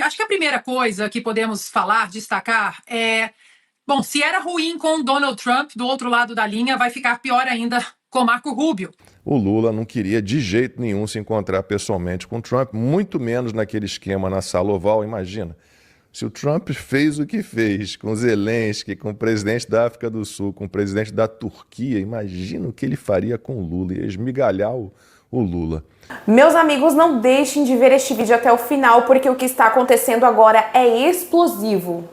Acho que a primeira coisa que podemos falar, destacar, bom, se era ruim com Donald Trump do outro lado da linha, vai ficar pior ainda com Marco Rubio. O Lula não queria de jeito nenhum se encontrar pessoalmente com Trump, muito menos naquele esquema na Sala Oval, imagina. Se o Trump fez o que fez com Zelensky, com o presidente da África do Sul, com o presidente da Turquia, imagina o que ele faria com o Lula, ia esmigalhar o Lula. Meus amigos, não deixem de ver este vídeo até o final, porque o que está acontecendo agora é explosivo.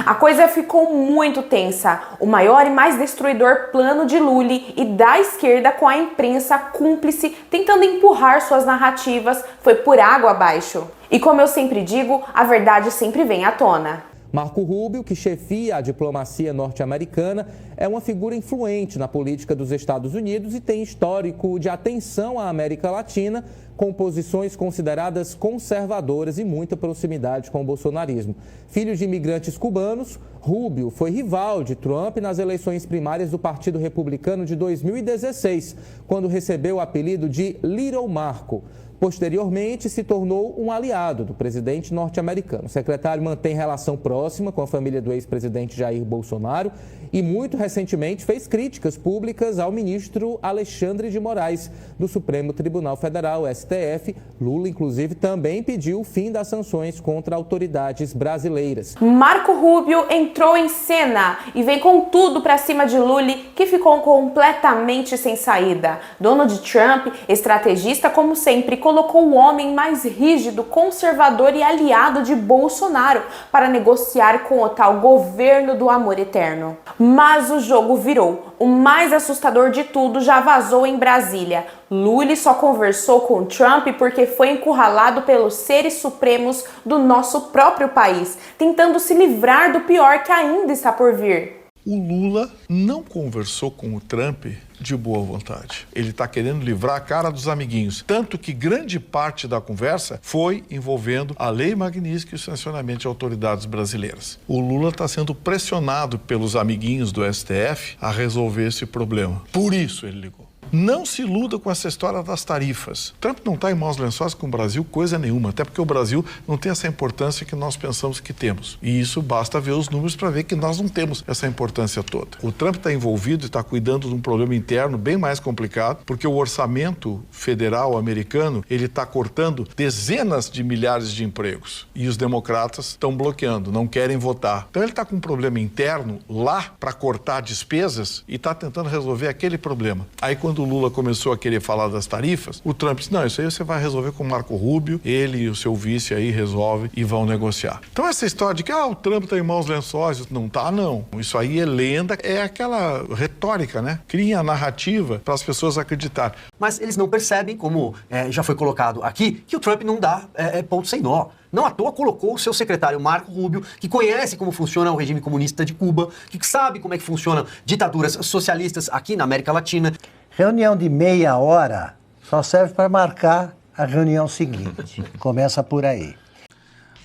A coisa ficou muito tensa. O maior e mais destruidor plano de Lula e da esquerda, com a imprensa cúmplice tentando empurrar suas narrativas, foi por água abaixo. E como eu sempre digo, a verdade sempre vem à tona. Marco Rubio, que chefia a diplomacia norte-americana, é uma figura influente na política dos Estados Unidos e tem histórico de atenção à América Latina, com posições consideradas conservadoras e muita proximidade com o bolsonarismo. Filho de imigrantes cubanos, Rubio foi rival de Trump nas eleições primárias do Partido Republicano de 2016, quando recebeu o apelido de Little Marco. Posteriormente, se tornou um aliado do presidente norte-americano. O secretário mantém relação próxima com a família do ex-presidente Jair Bolsonaro e, muito recentemente, fez críticas públicas ao ministro Alexandre de Moraes, do Supremo Tribunal Federal, STF. Lula, inclusive, também pediu o fim das sanções contra autoridades brasileiras. Marco Rubio entrou em cena e vem com tudo para cima de Lula, que ficou completamente sem saída. Donald Trump, estrategista como sempre, colocou o homem mais rígido, conservador e aliado de Bolsonaro para negociar com o tal governo do amor eterno. Mas o jogo virou. O mais assustador de tudo já vazou em Brasília. Lula só conversou com Trump porque foi encurralado pelos seres supremos do nosso próprio país, tentando se livrar do pior que ainda está por vir. O Lula não conversou com o Trump de boa vontade. Ele está querendo livrar a cara dos amiguinhos. Tanto que grande parte da conversa foi envolvendo a Lei Magnitsky e o sancionamento de autoridades brasileiras. O Lula está sendo pressionado pelos amiguinhos do STF a resolver esse problema. Por isso ele ligou. Não se iluda com essa história das tarifas. Trump não está em maus lençóis com o Brasil coisa nenhuma, até porque o Brasil não tem essa importância que nós pensamos que temos. E isso basta ver os números para ver que nós não temos essa importância toda. O Trump está envolvido e está cuidando de um problema interno bem mais complicado, porque o orçamento federal americano, ele está cortando dezenas de milhares de empregos. E os democratas estão bloqueando, não querem votar. Então ele está com um problema interno lá para cortar despesas e está tentando resolver aquele problema. Aí quando o Lula começou a querer falar das tarifas, o Trump disse, não, isso aí você vai resolver com o Marco Rubio, ele e o seu vice aí resolvem e vão negociar. Então essa história de que o Trump está em maus lençóis, não tá, não. Isso aí é lenda, é aquela retórica, né? Cria a narrativa para as pessoas acreditarem. Mas eles não percebem, como já foi colocado aqui, que o Trump não dá ponto sem nó. Não à toa colocou o seu secretário Marco Rubio, que conhece como funciona o regime comunista de Cuba, que sabe como é que funcionam ditaduras socialistas aqui na América Latina. Reunião de meia hora só serve para marcar a reunião seguinte. Começa por aí.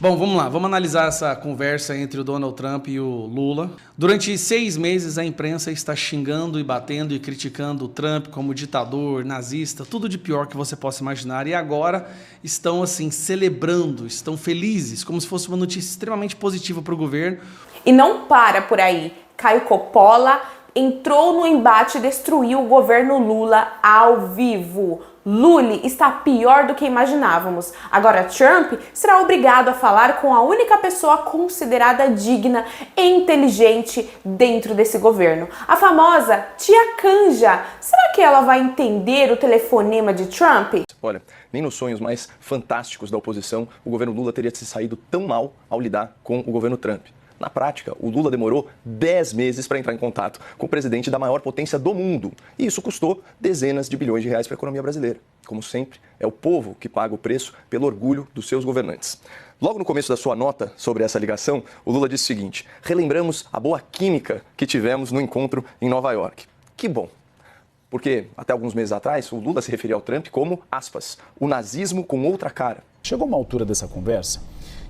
Bom, vamos lá. Vamos analisar essa conversa entre o Donald Trump e o Lula. Durante 6 meses, a imprensa está xingando e batendo e criticando o Trump como ditador, nazista, tudo de pior que você possa imaginar. E agora estão, assim, celebrando, estão felizes, como se fosse uma notícia extremamente positiva para o governo. E não para por aí. Caio Coppola entrou no embate e destruiu o governo Lula ao vivo. Lula está pior do que imaginávamos. Agora Trump será obrigado a falar com a única pessoa considerada digna e inteligente dentro desse governo. A famosa Tia Canja. Será que ela vai entender o telefonema de Trump? Olha, nem nos sonhos mais fantásticos da oposição o governo Lula teria se saído tão mal ao lidar com o governo Trump. Na prática, o Lula demorou 10 meses para entrar em contato com o presidente da maior potência do mundo. E isso custou dezenas de bilhões de reais para a economia brasileira. Como sempre, é o povo que paga o preço pelo orgulho dos seus governantes. Logo no começo da sua nota sobre essa ligação, o Lula disse o seguinte: relembramos a boa química que tivemos no encontro em Nova York. Que bom! Porque até alguns meses atrás, o Lula se referia ao Trump como, aspas, o nazismo com outra cara. Chegou uma altura dessa conversa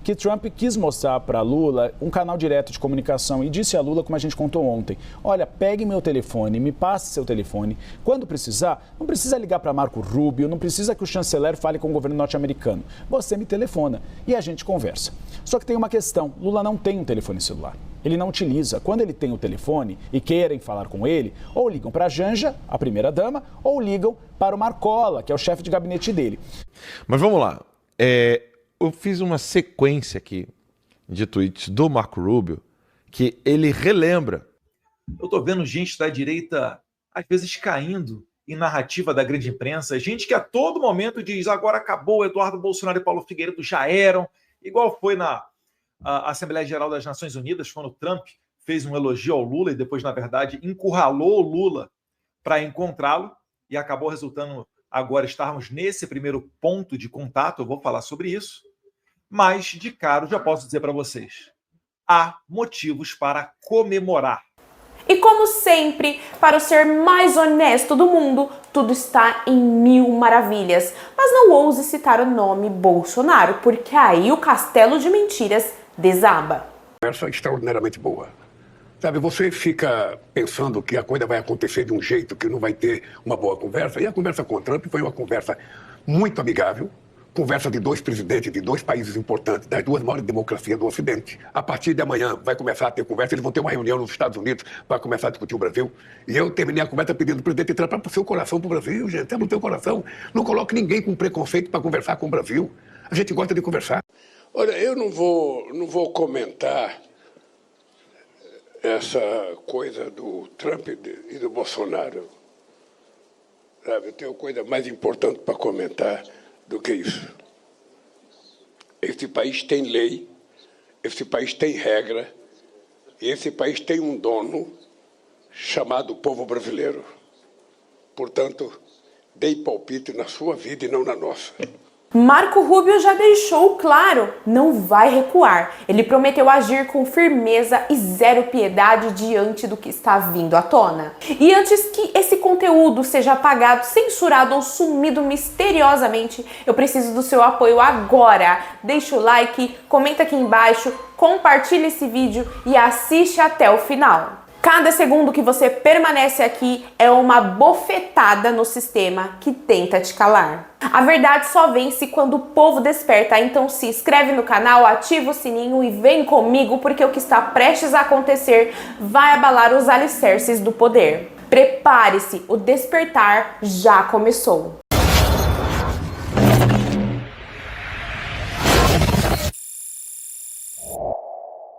que Trump quis mostrar para Lula um canal direto de comunicação e disse a Lula, como a gente contou ontem, olha, pegue meu telefone, me passe seu telefone. Quando precisar, não precisa ligar para Marco Rubio, não precisa que o chanceler fale com o governo norte-americano. Você me telefona e a gente conversa. Só que tem uma questão, Lula não tem um telefone celular. Ele não utiliza. Quando ele tem o telefone e querem falar com ele, ou ligam para a Janja, a primeira-dama, ou ligam para o Marcola, que é o chefe de gabinete dele. Mas vamos lá. Eu fiz uma sequência aqui de tweets do Marco Rubio que ele relembra. Eu estou vendo gente da direita, às vezes, caindo em narrativa da grande imprensa. Gente que a todo momento diz, agora acabou, Eduardo Bolsonaro e Paulo Figueiredo já eram. Igual foi na Assembleia Geral das Nações Unidas, quando o Trump fez um elogio ao Lula e depois, na verdade, encurralou o Lula para encontrá-lo e acabou resultando agora estarmos nesse primeiro ponto de contato. Eu vou falar sobre isso, mas de cara já posso dizer para vocês, há motivos para comemorar. E como sempre, para o ser mais honesto do mundo, tudo está em mil maravilhas. Mas não ouse citar o nome Bolsonaro, porque aí o castelo de mentiras desaba. Conversa extraordinariamente boa. Sabe, você fica pensando que a coisa vai acontecer de um jeito que não vai ter uma boa conversa. E a conversa com o Trump foi uma conversa muito amigável. Conversa de dois presidentes de dois países importantes, das duas maiores democracias do Ocidente. A partir de amanhã vai começar a ter conversa, eles vão ter uma reunião nos Estados Unidos para começar a discutir o Brasil. E eu terminei a conversa pedindo ao presidente Trump para o seu coração para o Brasil, gente, abre o teu coração. Não coloque ninguém com preconceito para conversar com o Brasil. A gente gosta de conversar. Olha, eu não vou comentar essa coisa do Trump e do Bolsonaro. Sabe, eu tenho coisa mais importante para comentar do que isso. Esse país tem lei, esse país tem regra, e esse país tem um dono chamado povo brasileiro. Portanto, dei palpite na sua vida e não na nossa. Marco Rubio já deixou claro, não vai recuar. Ele prometeu agir com firmeza e zero piedade diante do que está vindo à tona. E antes que esse conteúdo seja apagado, censurado ou sumido misteriosamente, eu preciso do seu apoio agora. Deixa o like, comenta aqui embaixo, compartilha esse vídeo e assiste até o final. Cada segundo que você permanece aqui é uma bofetada no sistema que tenta te calar. A verdade só vence quando o povo desperta, então se inscreve no canal, ativa o sininho e vem comigo porque o que está prestes a acontecer vai abalar os alicerces do poder. Prepare-se, o despertar já começou.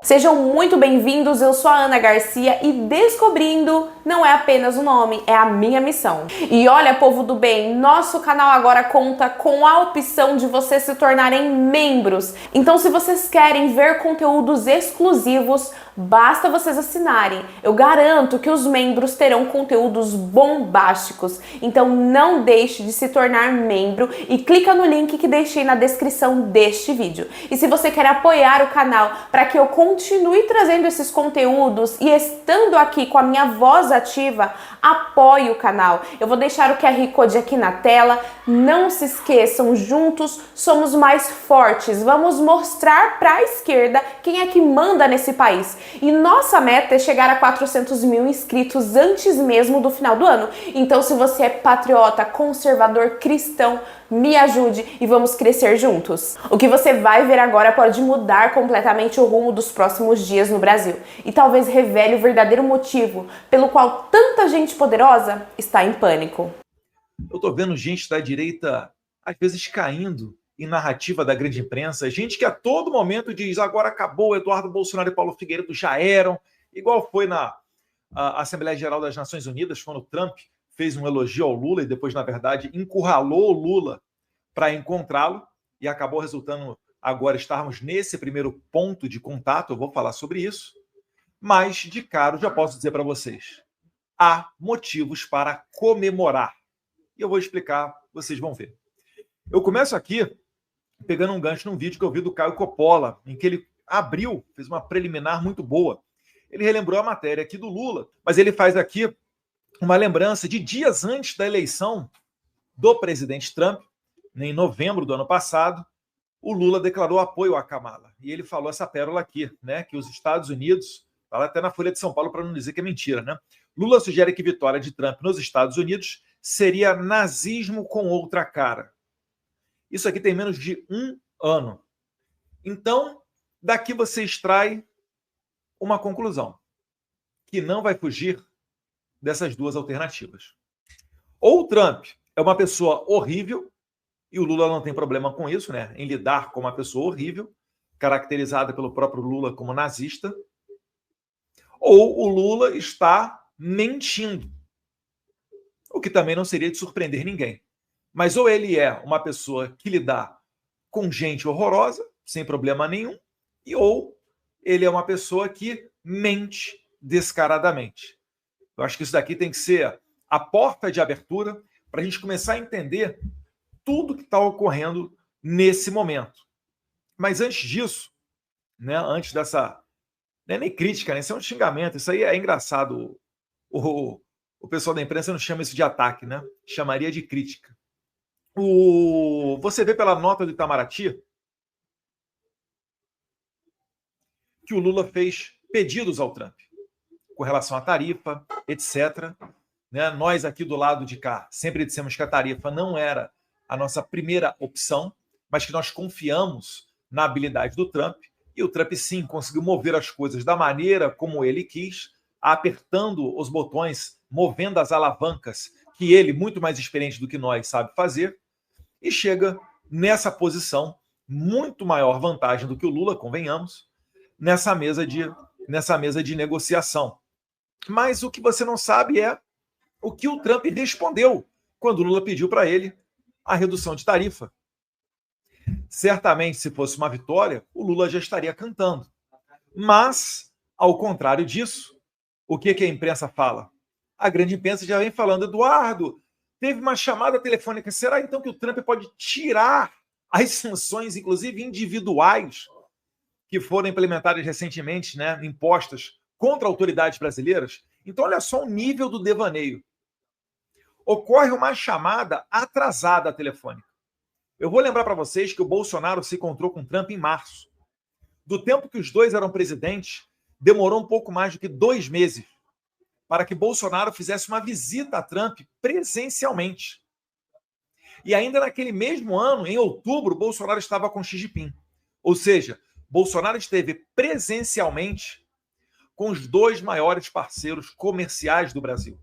Sejam muito bem-vindos, eu sou a Ana Garcia e Descobrindo não é apenas um nome, é a minha missão. E olha, povo do bem, nosso canal agora conta com a opção de vocês se tornarem membros. Então, se vocês querem ver conteúdos exclusivos, basta vocês assinarem. Eu garanto que os membros terão conteúdos bombásticos. Então não deixe de se tornar membro e clica no link que deixei na descrição deste vídeo. E se você quer apoiar o canal para que eu continue trazendo esses conteúdos e estando aqui com a minha voz ativa, apoie o canal. Eu vou deixar o QR Code aqui na tela. Não se esqueçam, juntos somos mais fortes. Vamos mostrar para a esquerda quem é que manda nesse país. E nossa meta é chegar a 400 mil inscritos antes mesmo do final do ano. Então, se você é patriota, conservador, cristão, me ajude e vamos crescer juntos. O que você vai ver agora pode mudar completamente o rumo dos próximos dias no Brasil e talvez revele o verdadeiro motivo pelo qual tanta gente poderosa está em pânico. Eu estou vendo gente da direita, às vezes, caindo em narrativa da grande imprensa, gente que a todo momento diz, agora acabou, Eduardo Bolsonaro e Paulo Figueiredo já eram, igual foi na Assembleia Geral das Nações Unidas, quando o Trump fez um elogio ao Lula e depois, na verdade, encurralou o Lula para encontrá-lo e acabou resultando agora estarmos nesse primeiro ponto de contato. Eu vou falar sobre isso, mas de cara já posso dizer para vocês, há motivos para comemorar. E eu vou explicar, vocês vão ver. Eu começo aqui pegando um gancho num vídeo que eu vi do Caio Coppola, em que ele abriu, fez uma preliminar muito boa. Ele relembrou a matéria aqui do Lula, mas ele faz aqui uma lembrança de dias antes da eleição do presidente Trump, em novembro do ano passado, o Lula declarou apoio à Kamala. E ele falou essa pérola aqui, né? Que os Estados Unidos, fala até na Folha de São Paulo para não dizer que é mentira, né? Lula sugere que vitória de Trump nos Estados Unidos seria nazismo com outra cara. Isso aqui tem menos de 1 ano. Então, daqui você extrai uma conclusão, que não vai fugir dessas duas alternativas. Ou o Trump é uma pessoa horrível, e o Lula não tem problema com isso, né? Em lidar com uma pessoa horrível, caracterizada pelo próprio Lula como nazista, ou o Lula está mentindo, o que também não seria de surpreender ninguém. Mas ou ele é uma pessoa que lida com gente horrorosa, sem problema nenhum, e ou ele é uma pessoa que mente descaradamente. Eu acho que isso daqui tem que ser a porta de abertura para a gente começar a entender tudo que está ocorrendo nesse momento. Mas antes disso, né, antes dessa... Não é nem crítica, né? Isso é um xingamento, isso aí é engraçado. O pessoal da imprensa não chama isso de ataque, né? Chamaria de crítica. Você vê pela nota do Itamaraty que o Lula fez pedidos ao Trump com relação à tarifa, etc. Né? Nós aqui do lado de cá sempre dissemos que a tarifa não era a nossa primeira opção, mas que nós confiamos na habilidade do Trump, e o Trump sim conseguiu mover as coisas da maneira como ele quis, apertando os botões, movendo as alavancas que ele, muito mais experiente do que nós, sabe fazer, e chega nessa posição, muito maior vantagem do que o Lula, convenhamos, nessa mesa de negociação. Mas o que você não sabe é o que o Trump respondeu quando o Lula pediu para ele a redução de tarifa. Certamente, se fosse uma vitória, o Lula já estaria cantando. Mas, ao contrário disso, o que a imprensa fala? A grande imprensa já vem falando, Eduardo, teve uma chamada telefônica. Será então que o Trump pode tirar as sanções, inclusive individuais, que foram implementadas recentemente, né, impostas contra autoridades brasileiras? Então, olha só o nível do devaneio. Ocorre uma chamada atrasada telefônica. Eu vou lembrar para vocês que o Bolsonaro se encontrou com Trump em março. Do tempo que os dois eram presidentes, demorou um pouco mais do que 2 meses para que Bolsonaro fizesse uma visita a Trump presencialmente. E ainda naquele mesmo ano, em outubro, Bolsonaro estava com Xi Jinping. Ou seja, Bolsonaro esteve presencialmente com os 2 maiores parceiros comerciais do Brasil.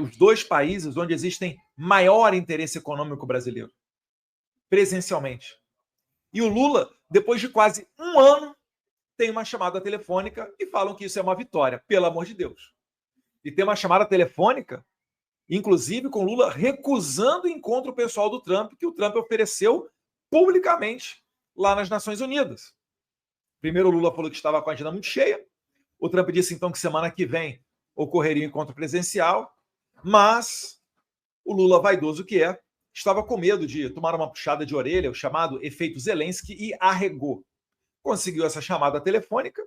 Os 2 países onde existem maior interesse econômico brasileiro. Presencialmente. E o Lula, depois de quase 1 ano, tem uma chamada telefônica e falam que isso é uma vitória, pelo amor de Deus. E tem uma chamada telefônica, inclusive com Lula recusando o encontro pessoal do Trump, que o Trump ofereceu publicamente lá nas Nações Unidas. Primeiro o Lula falou que estava com a agenda muito cheia, o Trump disse então que semana que vem ocorreria um encontro presencial, mas o Lula, vaidoso que é, estava com medo de tomar uma puxada de orelha, o chamado efeito Zelensky, e arregou. Conseguiu essa chamada telefônica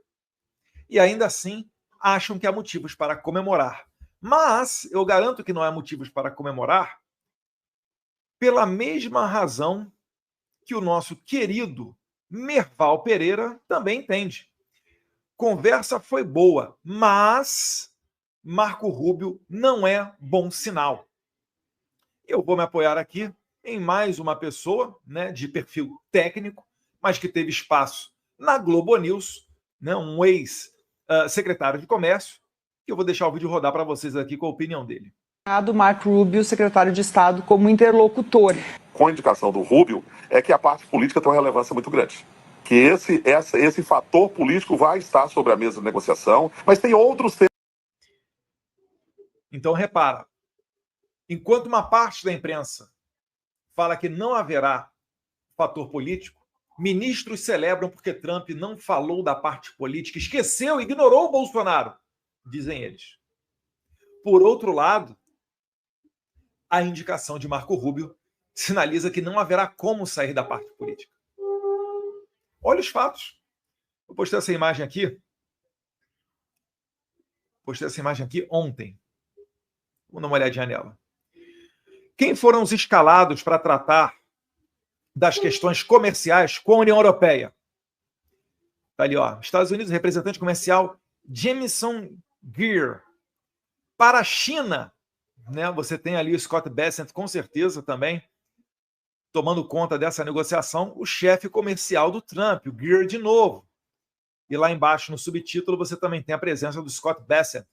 e ainda assim acham que há motivos para comemorar. Mas eu garanto que não há motivos para comemorar pela mesma razão que o nosso querido Merval Pereira também entende. Conversa foi boa, mas Marco Rubio não é bom sinal. Eu vou me apoiar aqui em mais uma pessoa, né, de perfil técnico, mas que teve espaço na Globo News, né, um ex-secretário de Comércio, que eu vou deixar o vídeo rodar para vocês aqui com a opinião dele. Marco Rubio, secretário de Estado, como interlocutor. Com a indicação do Rubio, é que a parte política tem uma relevância muito grande. Que esse fator político vai estar sobre a mesa de negociação, mas tem outros temas. Então, repara, enquanto uma parte da imprensa fala que não haverá fator político, ministros celebram porque Trump não falou da parte política, esqueceu, ignorou o Bolsonaro, dizem eles. Por outro lado, a indicação de Marco Rubio sinaliza que não haverá como sair da parte política. Olha os fatos. Eu postei essa imagem aqui. Ontem. Vamos dar uma olhadinha nela. Quem foram os escalados para tratar das questões comerciais com a União Europeia. Está ali, ó, Estados Unidos, representante comercial Jamieson Greer. Para a China, né, você tem ali o Scott Bessent, com certeza também, tomando conta dessa negociação, o chefe comercial do Trump, o Greer de novo. E lá embaixo, no subtítulo, você também tem a presença do Scott Bessent,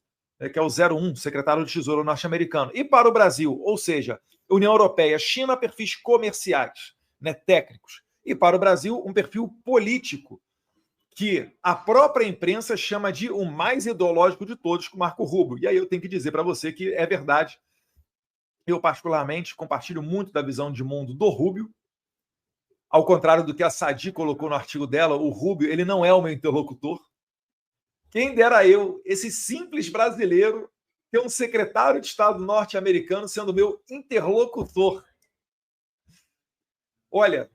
que é o 01, secretário de Tesouro norte-americano. E para o Brasil, ou seja, União Europeia, China, perfis comerciais, né, técnicos. E para o Brasil, um perfil político, que a própria imprensa chama de o mais ideológico de todos, com Marco Rubio. E aí eu tenho que dizer para você que é verdade. Eu, particularmente, compartilho muito da visão de mundo do Rubio. Ao contrário do que a Sadi colocou no artigo dela, o Rubio, ele não é o meu interlocutor. Quem dera eu, esse simples brasileiro, ter um secretário de Estado norte-americano sendo meu interlocutor. Olha,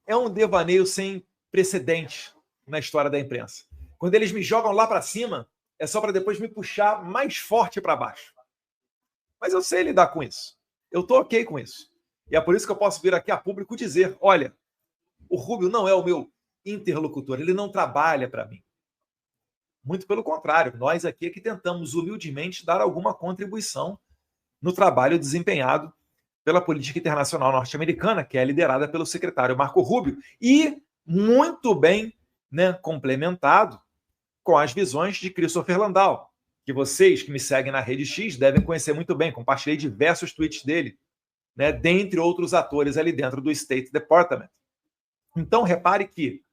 é um devaneio sem precedente na história da imprensa. Quando eles me jogam lá para cima, é só para depois me puxar mais forte para baixo. Mas eu sei lidar com isso. Eu estou ok com isso. E é por isso que eu posso vir aqui a público dizer, olha, o Rubio não é o meu interlocutor, ele não trabalha para mim. Muito pelo contrário, nós aqui é que tentamos humildemente dar alguma contribuição no trabalho desempenhado pela política internacional norte-americana, que é liderada pelo secretário Marco Rubio, e muito bem, né, complementado com as visões de Christopher Landau, que vocês que me seguem na Rede X devem conhecer muito bem. Compartilhei diversos tweets dele, né, dentre outros atores ali dentro do State Department. Então, repare que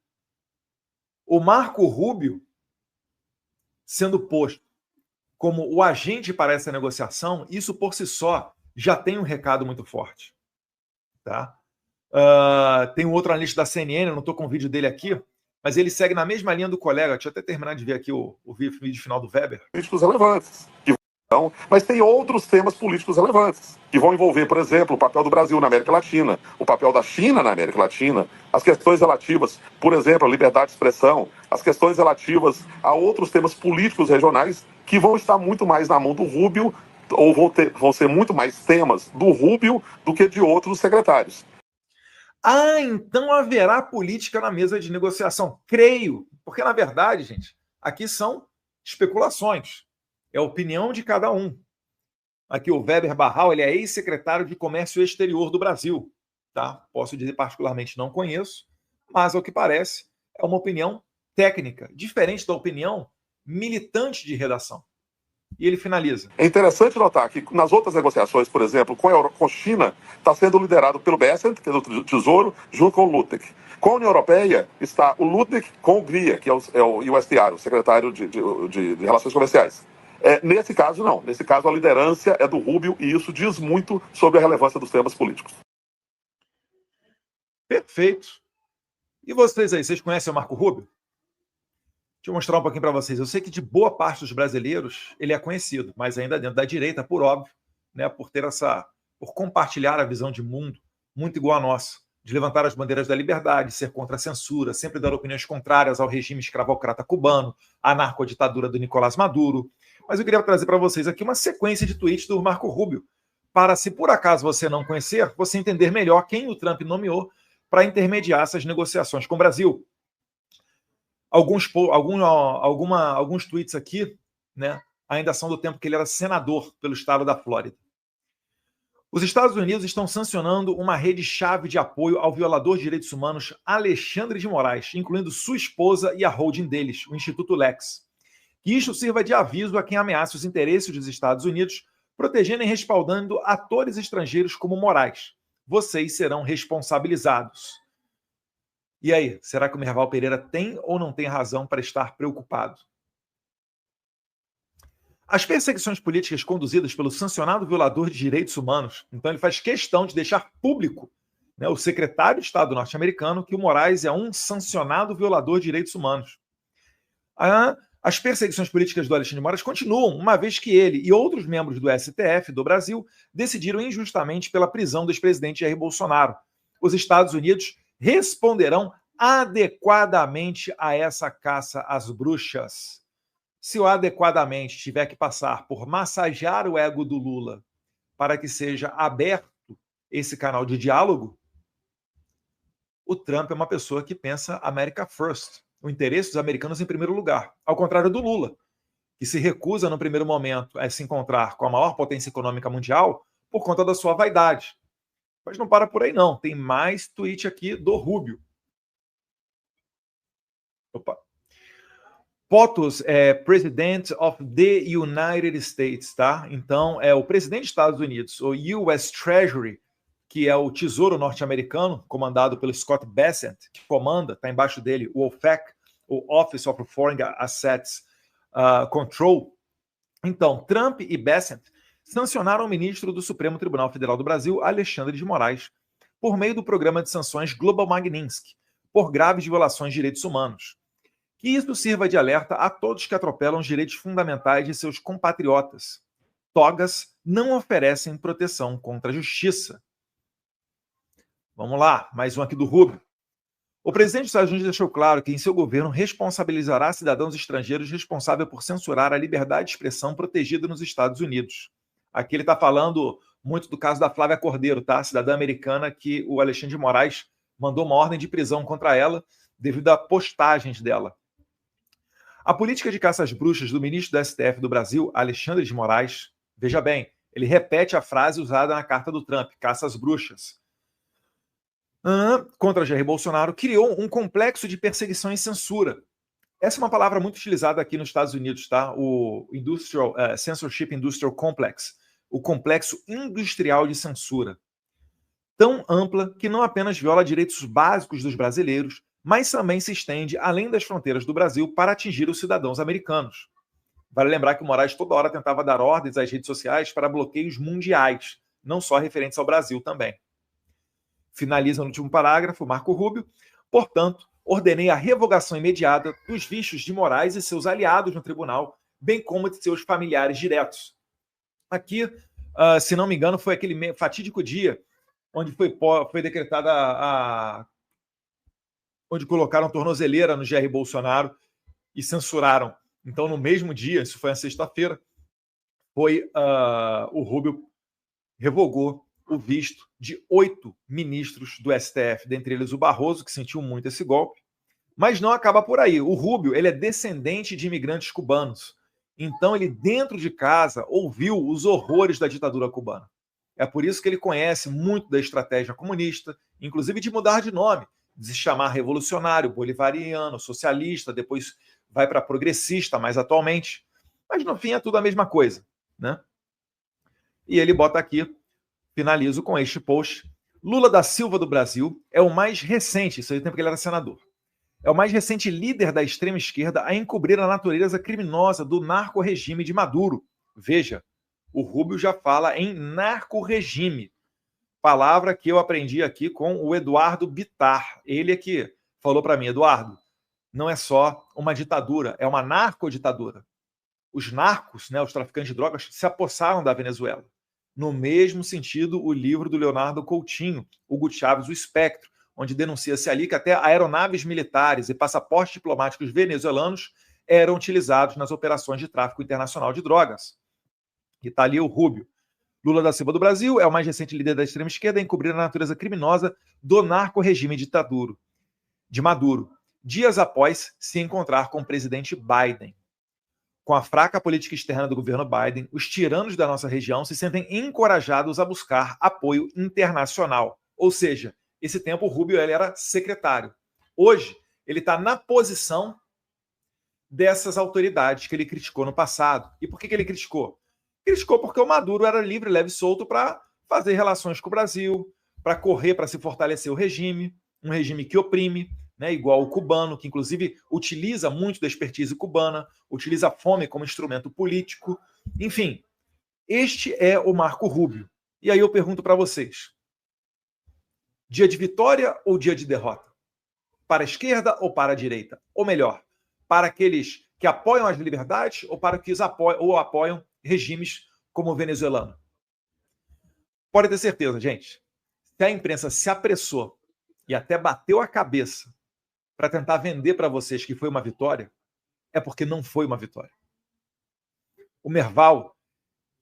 o Marco Rubio, sendo posto como o agente para essa negociação, isso por si só já tem um recado muito forte. Tá? Tem um outro analista da CNN, eu não estou com o vídeo dele aqui, mas ele segue na mesma linha do colega. Deixa eu até terminar de ver aqui o vídeo final do Weber. Políticos relevantes. Mas tem outros temas políticos relevantes, que vão envolver, por exemplo, o papel do Brasil na América Latina, o papel da China na América Latina, as questões relativas, por exemplo, à liberdade de expressão, as questões relativas a outros temas políticos regionais que vão estar muito mais na mão do Rubio, ou vão ser muito mais temas do Rubio do que de outros secretários. Ah, então haverá política na mesa de negociação. Creio, porque na verdade, gente, aqui são especulações. É a opinião de cada um. Aqui o Weber Barral, ele é ex-secretário de Comércio Exterior do Brasil. Tá? Posso dizer particularmente não conheço, mas ao que parece é uma opinião técnica, diferente da opinião militante de redação. E ele finaliza. É interessante notar que nas outras negociações, por exemplo, com a China, está sendo liderado pelo Bessent, que é do Tesouro, junto com o Lutnick. Com a União Europeia está o Lutnick com o Greer, que é o USTR, o secretário de Relações Comerciais. Nesse caso, não. Nesse caso, a liderança é do Rubio e isso diz muito sobre a relevância dos temas políticos. Perfeito. E vocês aí, vocês conhecem o Marco Rubio? Deixa eu mostrar um pouquinho para vocês. Eu sei que de boa parte dos brasileiros ele é conhecido, mas ainda dentro da direita, por óbvio, né, por compartilhar a visão de mundo muito igual à nossa, de levantar as bandeiras da liberdade, ser contra a censura, sempre dar opiniões contrárias ao regime escravocrata cubano, à narcoditadura do Nicolás Maduro. Mas eu queria trazer para vocês aqui uma sequência de tweets do Marco Rubio, para, se por acaso você não conhecer, você entender melhor quem o Trump nomeou para intermediar essas negociações com o Brasil. Alguns tweets aqui, né, ainda são do tempo que ele era senador pelo estado da Flórida. Os Estados Unidos estão sancionando uma rede-chave de apoio ao violador de direitos humanos Alexandre de Moraes, incluindo sua esposa e a holding deles, o Instituto Lex. Que isto sirva de aviso a quem ameaça os interesses dos Estados Unidos, protegendo e respaldando atores estrangeiros como Moraes. Vocês serão responsabilizados. E aí, será que o Merval Pereira tem ou não tem razão para estar preocupado? As perseguições políticas conduzidas pelo sancionado violador de direitos humanos, então ele faz questão de deixar público, né, o secretário de Estado norte-americano, que o Moraes é um sancionado violador de direitos humanos. As perseguições políticas do Alexandre de Moraes continuam, uma vez que ele e outros membros do STF do Brasil decidiram injustamente pela prisão do ex-presidente Jair Bolsonaro. Os Estados Unidos responderão adequadamente a essa caça às bruxas. Se o adequadamente tiver que passar por massagear o ego do Lula para que seja aberto esse canal de diálogo, o Trump é uma pessoa que pensa America First, o interesse dos americanos em primeiro lugar, ao contrário do Lula, que se recusa no primeiro momento a se encontrar com a maior potência econômica mundial por conta da sua vaidade. Mas não para por aí não, tem mais tweet aqui do Rubio. Opa. POTUS é President of the United States, tá? Então, é o presidente dos Estados Unidos, o US Treasury, que é o Tesouro norte-americano, comandado pelo Scott Bessent, que comanda, está embaixo dele, o OFAC, o Office of Foreign Assets Control. Então, Trump e Bessent sancionaram o ministro do Supremo Tribunal Federal do Brasil, Alexandre de Moraes, por meio do programa de sanções Global Magnitsky, por graves violações de direitos humanos. Que isso sirva de alerta a todos que atropelam os direitos fundamentais de seus compatriotas. Togas não oferecem proteção contra a justiça. Vamos lá, mais um aqui do Rubio. O presidente dos Estados Unidos deixou claro que em seu governo responsabilizará cidadãos estrangeiros responsáveis por censurar a liberdade de expressão protegida nos Estados Unidos. Aqui ele está falando muito do caso da Flávia Cordeiro, tá? Cidadã americana que o Alexandre de Moraes mandou uma ordem de prisão contra ela devido a postagens dela. A política de caça às bruxas do ministro do STF do Brasil, Alexandre de Moraes, veja bem, ele repete a frase usada na carta do Trump, caça às bruxas, contra Jair Bolsonaro, criou um complexo de perseguição e censura. Essa é uma palavra muito utilizada aqui nos Estados Unidos, tá? O Censorship Industrial Complex, o complexo industrial de censura. Tão ampla que não apenas viola direitos básicos dos brasileiros, mas também se estende além das fronteiras do Brasil para atingir os cidadãos americanos. Vale lembrar que o Moraes toda hora tentava dar ordens às redes sociais para bloqueios mundiais, não só referentes ao Brasil também. Finaliza no último parágrafo, Marco Rubio. Portanto, ordenei a revogação imediata dos vistos de Moraes e seus aliados no tribunal, bem como de seus familiares diretos. Aqui, se não me engano, foi aquele fatídico dia onde foi decretada onde colocaram tornozeleira no Jair Bolsonaro e censuraram. Então, no mesmo dia, isso foi na sexta-feira, o Rubio revogou o visto de 8 ministros do STF, dentre eles o Barroso, que sentiu muito esse golpe. Mas não acaba por aí. O Rubio, ele é descendente de imigrantes cubanos. Então, ele, dentro de casa, ouviu os horrores da ditadura cubana. É por isso que ele conhece muito da estratégia comunista, inclusive de mudar de nome, de se chamar revolucionário, bolivariano, socialista, depois vai para progressista, mais atualmente. Mas, no fim, é tudo a mesma coisa, né? E ele bota aqui, finalizo com este post, Lula da Silva do Brasil é o mais recente, isso aí no tempo que ele era senador, é o mais recente líder da extrema esquerda a encobrir a natureza criminosa do narco-regime de Maduro. Veja, o Rubio já fala em narco-regime, palavra que eu aprendi aqui com o Eduardo Bittar. Ele é que falou para mim, Eduardo, não é só uma ditadura, é uma narcoditadura. Os narcos, né, os traficantes de drogas, se apossaram da Venezuela. No mesmo sentido, o livro do Leonardo Coutinho, Hugo Chávez, O Espectro, onde denuncia-se ali que até aeronaves militares e passaportes diplomáticos venezuelanos eram utilizados nas operações de tráfico internacional de drogas. E está ali o Rubio. Lula da Silva do Brasil é o mais recente líder da extrema esquerda a encobrir a natureza criminosa do narco-regime de Maduro, dias após se encontrar com o presidente Biden. Com a fraca política externa do governo Biden, os tiranos da nossa região se sentem encorajados a buscar apoio internacional. Ou seja, esse tempo o Rubio ele era secretário. Hoje, ele está na posição dessas autoridades que ele criticou no passado. E por que ele criticou? Criticou porque o Maduro era livre, leve e solto para fazer relações com o Brasil, para correr, para se fortalecer o regime, um regime que oprime, né, igual o cubano, que inclusive utiliza muito da expertise cubana, utiliza a fome como instrumento político. Enfim, este é o Marco Rubio. E aí eu pergunto para vocês, dia de vitória ou dia de derrota? Para a esquerda ou para a direita? Ou melhor, para aqueles que apoiam as liberdades ou para aqueles que apoiam regimes como o venezuelano? Pode ter certeza, gente, se a imprensa se apressou e até bateu a cabeça para tentar vender para vocês que foi uma vitória, é porque não foi uma vitória. O Merval,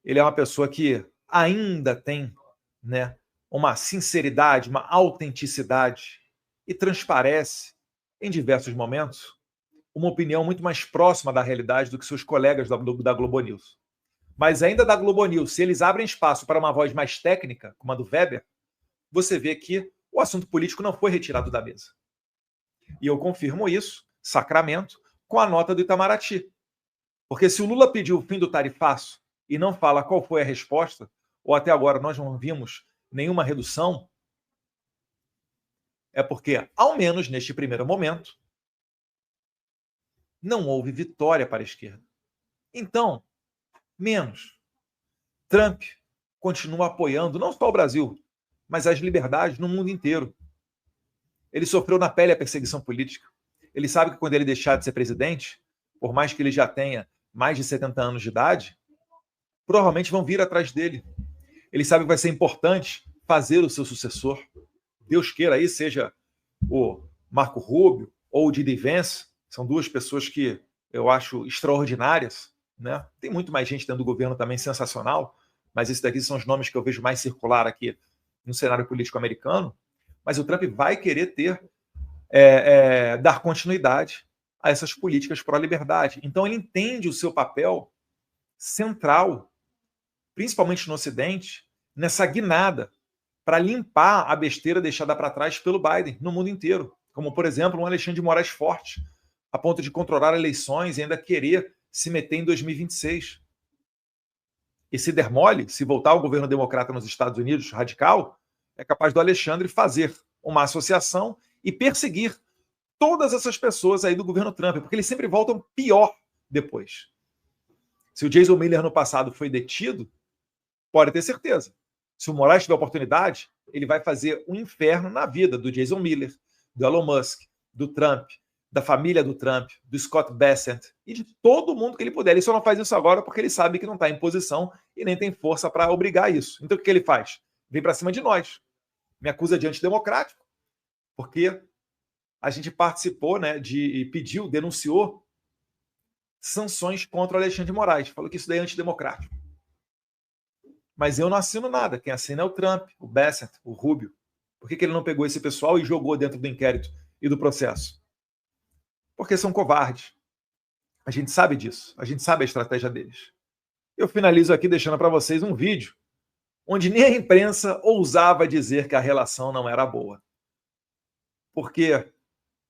ele é uma pessoa que ainda tem, né, uma sinceridade, uma autenticidade e transparece, em diversos momentos, uma opinião muito mais próxima da realidade do que seus colegas da Globo News. Mas ainda da Globo News, se eles abrem espaço para uma voz mais técnica, como a do Weber, você vê que o assunto político não foi retirado da mesa. E eu confirmo isso, Sacramento, com a nota do Itamaraty. Porque se o Lula pediu o fim do tarifaço e não fala qual foi a resposta, ou até agora nós não vimos nenhuma redução, é porque, ao menos neste primeiro momento, não houve vitória para a esquerda. Então, menos. Trump continua apoiando não só o Brasil, mas as liberdades no mundo inteiro. Ele sofreu na pele a perseguição política. Ele sabe que quando ele deixar de ser presidente, por mais que ele já tenha mais de 70 anos de idade, provavelmente vão vir atrás dele. Ele sabe que vai ser importante fazer o seu sucessor. Deus queira aí seja o Marco Rubio ou o J.D. Vance. São duas pessoas que eu acho extraordinárias, né? Tem muito mais gente dentro do governo também sensacional, mas esses daqui são os nomes que eu vejo mais circular aqui no cenário político americano. Mas o Trump vai querer dar continuidade a essas políticas pró-liberdade. Então ele entende o seu papel central, principalmente no Ocidente, nessa guinada para limpar a besteira deixada para trás pelo Biden no mundo inteiro. Como, por exemplo, um Alexandre de Moraes forte, a ponto de controlar eleições e ainda querer se meter em 2026. E se der mole, se voltar ao governo democrata nos Estados Unidos, radical, é capaz do Alexandre fazer uma associação e perseguir todas essas pessoas aí do governo Trump, porque eles sempre voltam pior depois. Se o Jason Miller no passado foi detido, pode ter certeza. Se o Moraes tiver oportunidade, ele vai fazer um inferno na vida do Jason Miller, do Elon Musk, do Trump, da família do Trump, do Scott Bessent e de todo mundo que ele puder. Ele só não faz isso agora porque ele sabe que não está em posição e nem tem força para obrigar isso. Então o que ele faz? Vem para cima de nós. Me acusa de antidemocrático, porque a gente participou, né, pediu, denunciou sanções contra o Alexandre de Moraes. Falou que isso daí é antidemocrático. Mas eu não assino nada. Quem assina é o Trump, o Bessent, o Rubio. Por que ele não pegou esse pessoal e jogou dentro do inquérito e do processo? Porque são covardes. A gente sabe disso. A gente sabe a estratégia deles. Eu finalizo aqui deixando para vocês um vídeo onde nem a imprensa ousava dizer que a relação não era boa. Porque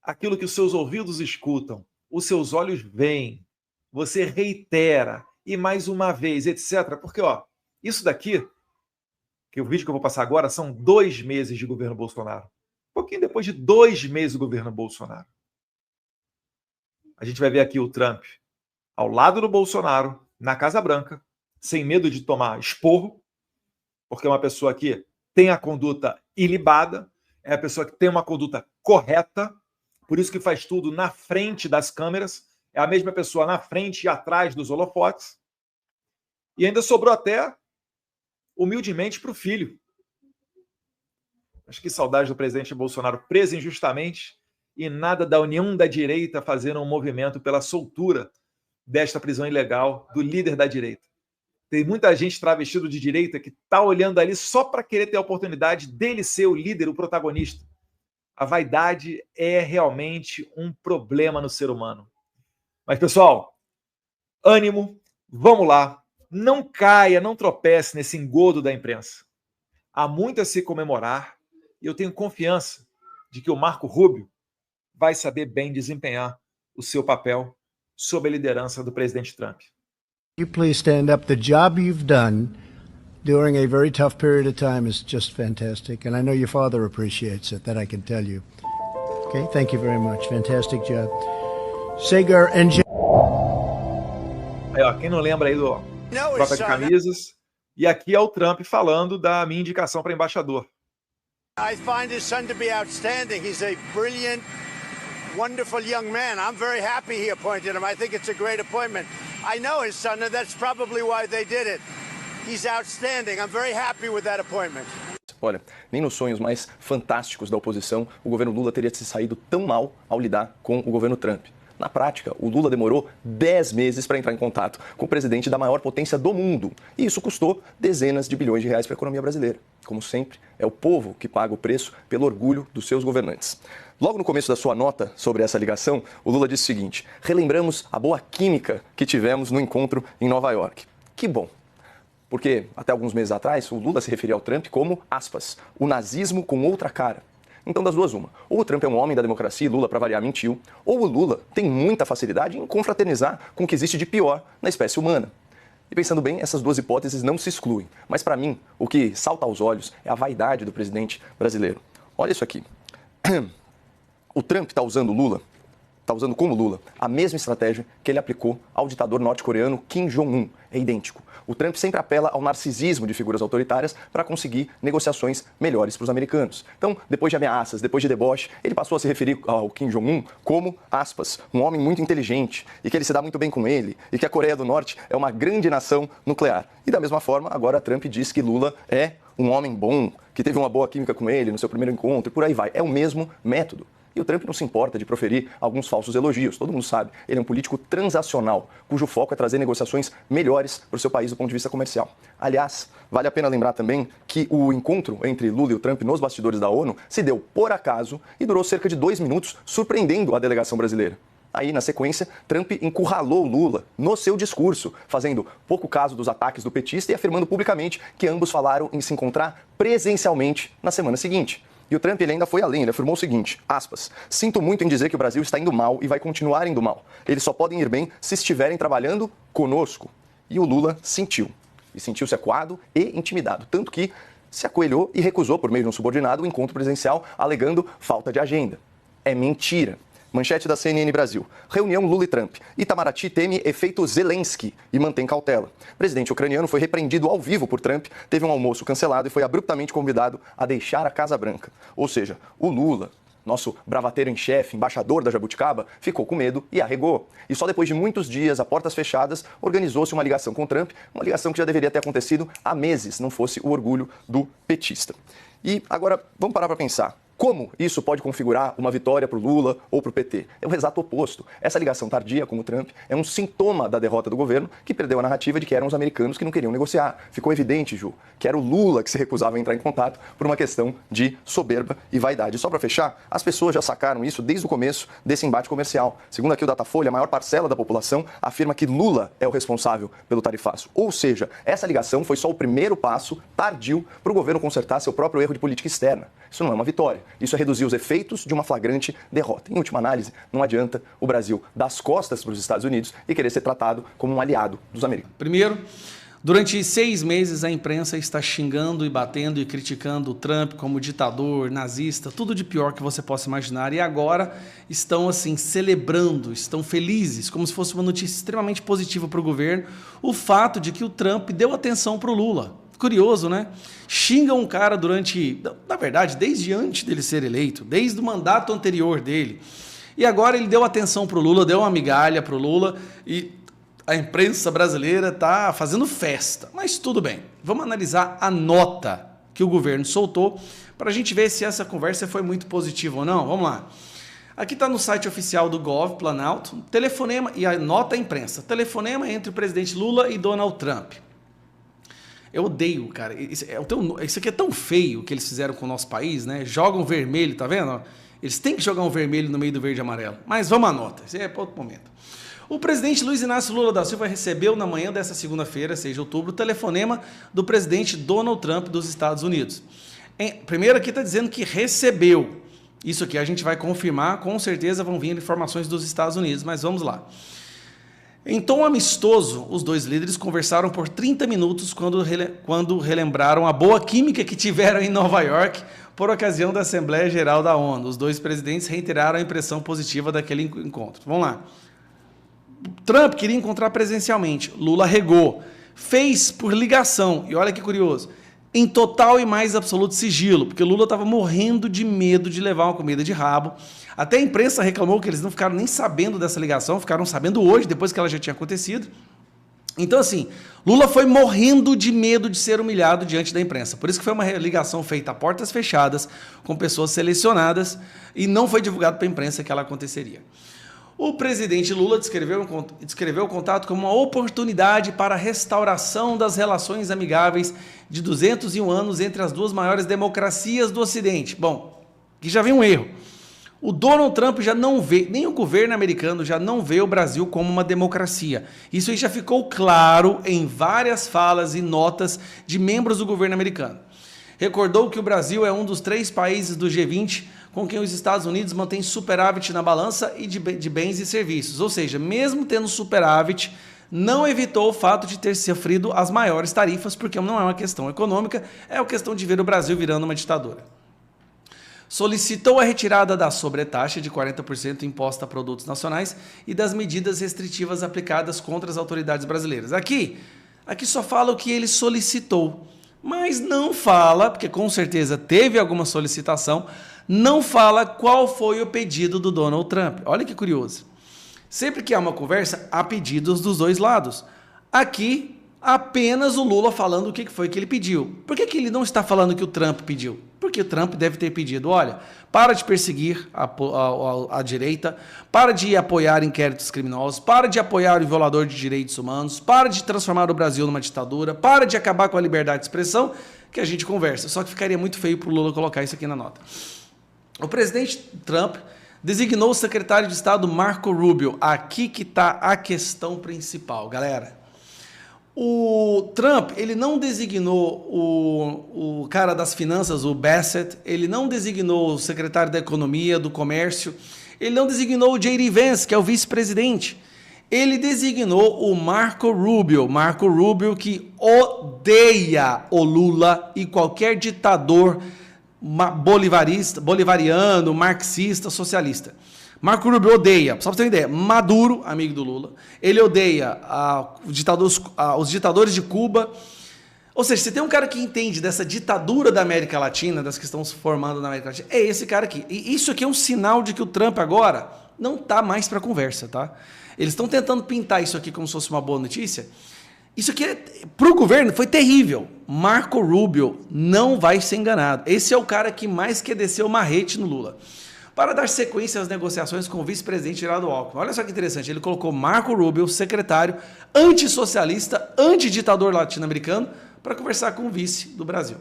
aquilo que os seus ouvidos escutam, os seus olhos veem, você reitera, e mais uma vez, etc. Porque, isso daqui, que o vídeo que eu vou passar agora, são 2 meses de governo Bolsonaro. Um pouquinho depois de 2 meses do governo Bolsonaro. A gente vai ver aqui o Trump ao lado do Bolsonaro, na Casa Branca, sem medo de tomar esporro, porque é uma pessoa que tem a conduta ilibada, é a pessoa que tem uma conduta correta, por isso que faz tudo na frente das câmeras, é a mesma pessoa na frente e atrás dos holofotes, e ainda sobrou até, humildemente, para o filho. Acho que saudade do presidente Bolsonaro preso injustamente e nada da União da Direita fazendo um movimento pela soltura desta prisão ilegal do líder da direita. Tem muita gente travestido de direita que está olhando ali só para querer ter a oportunidade dele ser o líder, o protagonista. A vaidade é realmente um problema no ser humano. Mas, pessoal, ânimo, vamos lá. Não caia, não tropece nesse engodo da imprensa. Há muito a se comemorar e eu tenho confiança de que o Marco Rubio vai saber bem desempenhar o seu papel sob a liderança do presidente Trump. You please stand up. The job you've done during a very tough period of time is just fantastic, and I know your father appreciates it, that I can tell you. Okay, thank you very much. Fantastic job. Sagar and Aí, quem não lembra aí do troca de camisas? E aqui é o Trump falando da minha indicação para embaixador. I find his son to be outstanding. He's a brilliant, wonderful young man. I'm very happy he appointed him. I think it's a great appointment. I know his son, and that's probably why they did it. He's outstanding. I'm very happy with that appointment. Olha, nem nos sonhos mais fantásticos da oposição o governo Lula teria se saído tão mal ao lidar com o governo Trump. Na prática, o Lula demorou 10 meses para entrar em contato com o presidente da maior potência do mundo. E isso custou dezenas de bilhões de reais para a economia brasileira. Como sempre, é o povo que paga o preço pelo orgulho dos seus governantes. Logo no começo da sua nota sobre essa ligação, o Lula disse o seguinte: relembramos a boa química que tivemos no encontro em Nova York. Que bom. Porque até alguns meses atrás, o Lula se referia ao Trump como, aspas, o nazismo com outra cara. Então, das duas, uma. Ou o Trump é um homem da democracia e Lula, para variar, mentiu, ou o Lula tem muita facilidade em confraternizar com o que existe de pior na espécie humana. E pensando bem, essas duas hipóteses não se excluem. Mas, para mim, o que salta aos olhos é a vaidade do presidente brasileiro. Olha isso aqui. O Trump está usando como Lula a mesma estratégia que ele aplicou ao ditador norte-coreano Kim Jong-un. É idêntico. O Trump sempre apela ao narcisismo de figuras autoritárias para conseguir negociações melhores para os americanos. Então, depois de ameaças, depois de deboche, ele passou a se referir ao Kim Jong-un como, aspas, um homem muito inteligente e que ele se dá muito bem com ele e que a Coreia do Norte é uma grande nação nuclear. E da mesma forma, agora Trump diz que Lula é um homem bom, que teve uma boa química com ele no seu primeiro encontro e por aí vai. É o mesmo método. E o Trump não se importa de proferir alguns falsos elogios. Todo mundo sabe, ele é um político transacional, cujo foco é trazer negociações melhores para o seu país do ponto de vista comercial. Aliás, vale a pena lembrar também que o encontro entre Lula e o Trump nos bastidores da ONU se deu por acaso e durou cerca de 2 minutos, surpreendendo a delegação brasileira. Aí, na sequência, Trump encurralou Lula no seu discurso, fazendo pouco caso dos ataques do petista e afirmando publicamente que ambos falaram em se encontrar presencialmente na semana seguinte. E o Trump ele ainda foi além, ele afirmou o seguinte, aspas, sinto muito em dizer que o Brasil está indo mal e vai continuar indo mal. Eles só podem ir bem se estiverem trabalhando conosco. E o Lula sentiu. E sentiu-se acuado e intimidado. Tanto que se acoelhou e recusou, por meio de um subordinado, o encontro presencial, alegando falta de agenda. É mentira. Manchete da CNN Brasil. Reunião Lula e Trump. Itamaraty teme efeito Zelensky e mantém cautela. O presidente ucraniano foi repreendido ao vivo por Trump, teve um almoço cancelado e foi abruptamente convidado a deixar a Casa Branca. Ou seja, o Lula, nosso bravateiro em chefe, embaixador da Jabuticaba, ficou com medo e arregou. E só depois de muitos dias, a portas fechadas, organizou-se uma ligação com Trump, uma ligação que já deveria ter acontecido há meses, não fosse o orgulho do petista. E agora, vamos parar para pensar. Como isso pode configurar uma vitória para o Lula ou para o PT? É o exato oposto. Essa ligação tardia com o Trump é um sintoma da derrota do governo que perdeu a narrativa de que eram os americanos que não queriam negociar. Ficou evidente, Ju, que era o Lula que se recusava a entrar em contato por uma questão de soberba e vaidade. Só para fechar, as pessoas já sacaram isso desde o começo desse embate comercial. Segundo aqui o Datafolha, a maior parcela da população afirma que Lula é o responsável pelo tarifaço. Ou seja, essa ligação foi só o primeiro passo tardio para o governo consertar seu próprio erro de política externa. Isso não é uma vitória. Isso é reduzir os efeitos de uma flagrante derrota. Em última análise, não adianta o Brasil dar as costas para os Estados Unidos e querer ser tratado como um aliado dos americanos. Primeiro, durante 6 meses a imprensa está xingando e batendo e criticando o Trump como ditador, nazista, tudo de pior que você possa imaginar. E agora estão assim celebrando, estão felizes, como se fosse uma notícia extremamente positiva para o governo, o fato de que o Trump deu atenção para o Lula. Curioso, né? Xingam um cara durante, na verdade, desde antes dele ser eleito, desde o mandato anterior dele. E agora ele deu atenção para o Lula, deu uma migalha para o Lula e a imprensa brasileira está fazendo festa. Mas tudo bem, vamos analisar a nota que o governo soltou para a gente ver se essa conversa foi muito positiva ou não. Vamos lá. Aqui está no site oficial do Gov, Planalto, telefonema e a nota à imprensa. Telefonema entre o presidente Lula e Donald Trump. Eu odeio, cara. Isso aqui é tão feio que eles fizeram com o nosso país, né? Jogam vermelho, tá vendo? Eles têm que jogar um vermelho no meio do verde e amarelo. Mas vamos à nota. Isso é para outro momento. O presidente Luiz Inácio Lula da Silva recebeu na manhã dessa segunda-feira, 6 de outubro, o telefonema do presidente Donald Trump dos Estados Unidos. Primeiro aqui está dizendo que recebeu. Isso aqui a gente vai confirmar, com certeza vão vir informações dos Estados Unidos, mas vamos lá. Em tom amistoso, os dois líderes conversaram por 30 minutos quando relembraram a boa química que tiveram em Nova York por ocasião da Assembleia Geral da ONU. Os dois presidentes reiteraram a impressão positiva daquele encontro. Vamos lá. Trump queria encontrar presencialmente. Lula regou. Fez por ligação. E olha que curioso. Em total e mais absoluto sigilo, porque Lula estava morrendo de medo de levar uma comida de rabo. Até a imprensa reclamou que eles não ficaram nem sabendo dessa ligação, ficaram sabendo hoje, depois que ela já tinha acontecido. Então, assim, Lula foi morrendo de medo de ser humilhado diante da imprensa. Por isso que foi uma ligação feita a portas fechadas, com pessoas selecionadas, e não foi divulgado para a imprensa que ela aconteceria. O presidente Lula descreveu o contato como uma oportunidade para a restauração das relações amigáveis de 201 anos entre as duas maiores democracias do Ocidente. Bom, aqui já vem um erro. O Donald Trump já não vê, nem o governo americano já não vê o Brasil como uma democracia. Isso aí já ficou claro em várias falas e notas de membros do governo americano. Recordou que o Brasil é um dos 3 países do G20 com quem os Estados Unidos mantêm superávit na balança e de bens e serviços. Ou seja, mesmo tendo superávit, não evitou o fato de ter sofrido as maiores tarifas, porque não é uma questão econômica, é uma questão de ver o Brasil virando uma ditadura. Solicitou a retirada da sobretaxa de 40% imposta a produtos nacionais e das medidas restritivas aplicadas contra as autoridades brasileiras. Aqui só fala o que ele solicitou, mas não fala, porque com certeza teve alguma solicitação, não fala qual foi o pedido do Donald Trump. Olha que curioso. Sempre que há uma conversa, há pedidos dos dois lados. Aqui, apenas o Lula falando o que foi que ele pediu. Por que ele não está falando o que o Trump pediu? Porque o Trump deve ter pedido, olha, para de perseguir a direita, para de apoiar inquéritos criminosos, para de apoiar o violador de direitos humanos, para de transformar o Brasil numa ditadura, para de acabar com a liberdade de expressão, que a gente conversa. Só que ficaria muito feio para o Lula colocar isso aqui na nota. O presidente Trump designou o secretário de Estado Marco Rubio. Aqui que está a questão principal, galera. O Trump, ele não designou o cara das finanças, o Bassett, ele não designou o secretário da Economia, do Comércio, ele não designou o J.D. Vance, que é o vice-presidente. Ele designou o Marco Rubio que odeia o Lula e qualquer ditador bolivariano, marxista, socialista. Marco Rubio odeia, só para você ter uma ideia, Maduro, amigo do Lula, ele odeia os ditadores de Cuba. Ou seja, você tem um cara que entende dessa ditadura da América Latina, das que estão se formando na América Latina, é esse cara aqui. E isso aqui é um sinal de que o Trump agora não está mais para conversa, tá? Eles estão tentando pintar isso aqui como se fosse uma boa notícia. Isso aqui, para o governo, foi terrível. Marco Rubio não vai ser enganado. Esse é o cara que mais quer descer o marrete no Lula. Para dar sequência às negociações com o vice-presidente Geraldo Alckmin. Olha só que interessante, ele colocou Marco Rubio, secretário antissocialista, antiditador latino-americano, para conversar com o vice do Brasil.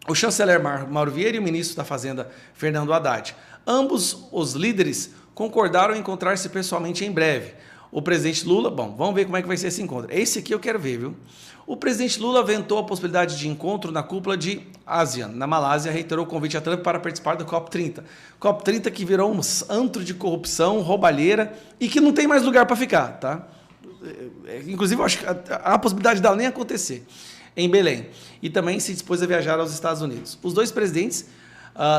O chanceler Mauro Vieira e o ministro da Fazenda, Fernando Haddad. Ambos os líderes concordaram em encontrar-se pessoalmente em breve. O presidente Lula, bom, vamos ver como é que vai ser esse encontro. Esse aqui eu quero ver, viu? O presidente Lula aventou a possibilidade de encontro na cúpula de ASEAN, na Malásia, reiterou o convite a Trump para participar do COP30. COP30 que virou um antro de corrupção, roubalheira e que não tem mais lugar para ficar, tá? Inclusive, eu acho que há a possibilidade dela nem acontecer em Belém. E também se dispôs a viajar aos Estados Unidos. Os dois presidentes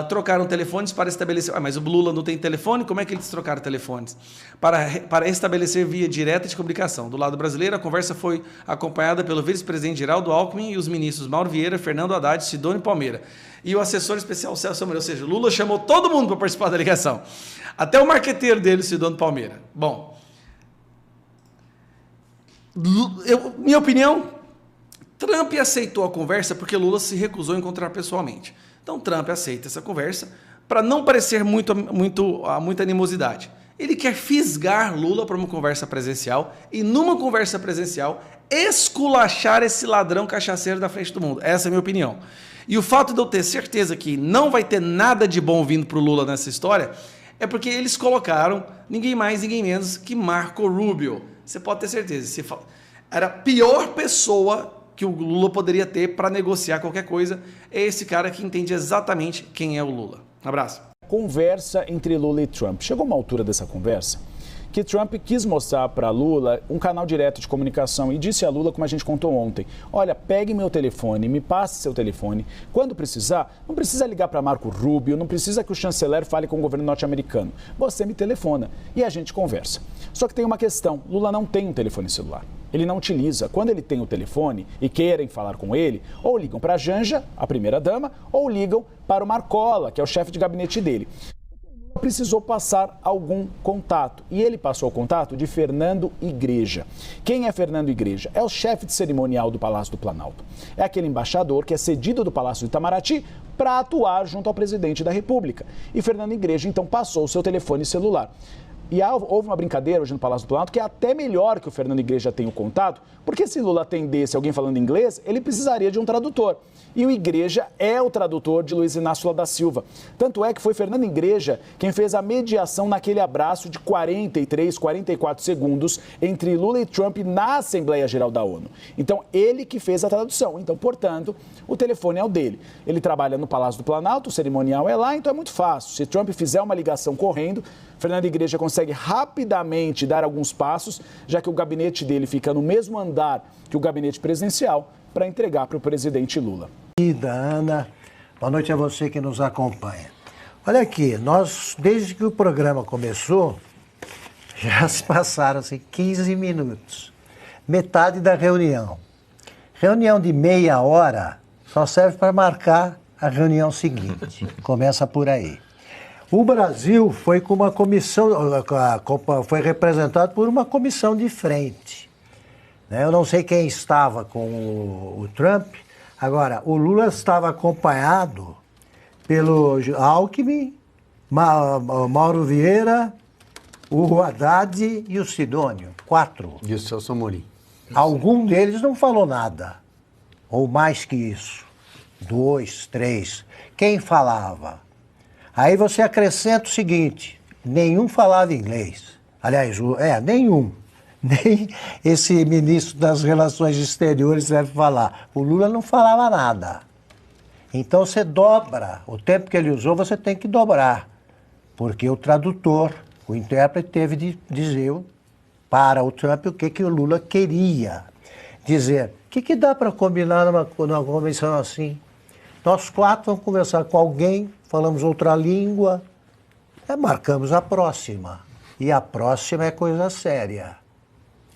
trocaram telefones para estabelecer... mas o Lula não tem telefone? Como é que eles trocaram telefones? Para estabelecer via direta de comunicação. Do lado brasileiro, a conversa foi acompanhada pelo vice-presidente Geraldo Alckmin e os ministros Mauro Vieira, Fernando Haddad, Sidônio Palmeira. E o assessor especial Celso Amorim. Ou seja, Lula chamou todo mundo para participar da ligação. Até o marqueteiro dele, Sidônio Palmeira. Bom, minha opinião, Trump aceitou a conversa porque Lula se recusou a encontrar pessoalmente. Então, Trump aceita essa conversa para não parecer muita animosidade. Ele quer fisgar Lula para uma conversa presencial e, numa conversa presencial, esculachar esse ladrão cachaceiro da frente do mundo. Essa é a minha opinião. E o fato de eu ter certeza que não vai ter nada de bom vindo para o Lula nessa história é porque eles colocaram ninguém mais, ninguém menos que Marco Rubio. Você pode ter certeza. Era a pior pessoa que o Lula poderia ter para negociar qualquer coisa, é esse cara que entende exatamente quem é o Lula. Um abraço. Conversa entre Lula e Trump. Chegou uma altura dessa conversa que Trump quis mostrar para Lula um canal direto de comunicação e disse a Lula, como a gente contou ontem, olha, pegue meu telefone, me passe seu telefone. Quando precisar, não precisa ligar para Marco Rubio, não precisa que o chanceler fale com o governo norte-americano. Você me telefona e a gente conversa. Só que tem uma questão, Lula não tem um telefone celular. Ele não utiliza. Quando ele tem o telefone e querem falar com ele, ou ligam para a Janja, a primeira-dama, ou ligam para o Marcola, que é o chefe de gabinete dele. Precisou passar algum contato. E ele passou o contato de Fernando Igreja. Quem é Fernando Igreja? É o chefe de cerimonial do Palácio do Planalto. É aquele embaixador que é cedido do Palácio do Itamaraty para atuar junto ao presidente da República. E Fernando Igreja, então, passou o seu telefone celular. E houve uma brincadeira hoje no Palácio do Planalto que é até melhor que o Fernando Igreja tenha o contato, porque se Lula atendesse alguém falando inglês, ele precisaria de um tradutor. E o Igreja é o tradutor de Luiz Inácio Lula da Silva. Tanto é que foi Fernando Igreja quem fez a mediação naquele abraço de 43, 44 segundos entre Lula e Trump na Assembleia Geral da ONU. Então, ele que fez a tradução. Então, portanto, o telefone é o dele. Ele trabalha no Palácio do Planalto, o cerimonial é lá, então é muito fácil. Se Trump fizer uma ligação correndo, Fernando Igreja consegue rapidamente dar alguns passos, já que o gabinete dele fica no mesmo andar que o gabinete presidencial, para entregar para o presidente Lula. Ana, boa noite a você que nos acompanha. Olha aqui, nós, desde que o programa começou, já se passaram-se 15 minutos. Metade da reunião. Reunião de meia hora só serve para marcar a reunião seguinte. Começa por aí. O Brasil foi com uma comissão, foi representado por uma comissão de frente. Eu não sei quem estava com o Trump. Agora, o Lula estava acompanhado pelo Alckmin, Mauro Vieira, o Haddad e o Sidônio. 4. E o Celso Amorim. Algum deles não falou nada. Ou mais que isso. 2, 3. Quem falava? Aí você acrescenta o seguinte: nenhum falava inglês. Aliás, nenhum. Nem esse ministro das Relações Exteriores deve falar. O Lula não falava nada. Então você dobra. O tempo que ele usou, você tem que dobrar. Porque o tradutor, o intérprete, teve de dizer para o Trump o que o Lula queria dizer. O que dá para combinar numa convenção assim? Nós 4 vamos conversar com alguém, falamos outra língua, marcamos a próxima. E a próxima é coisa séria.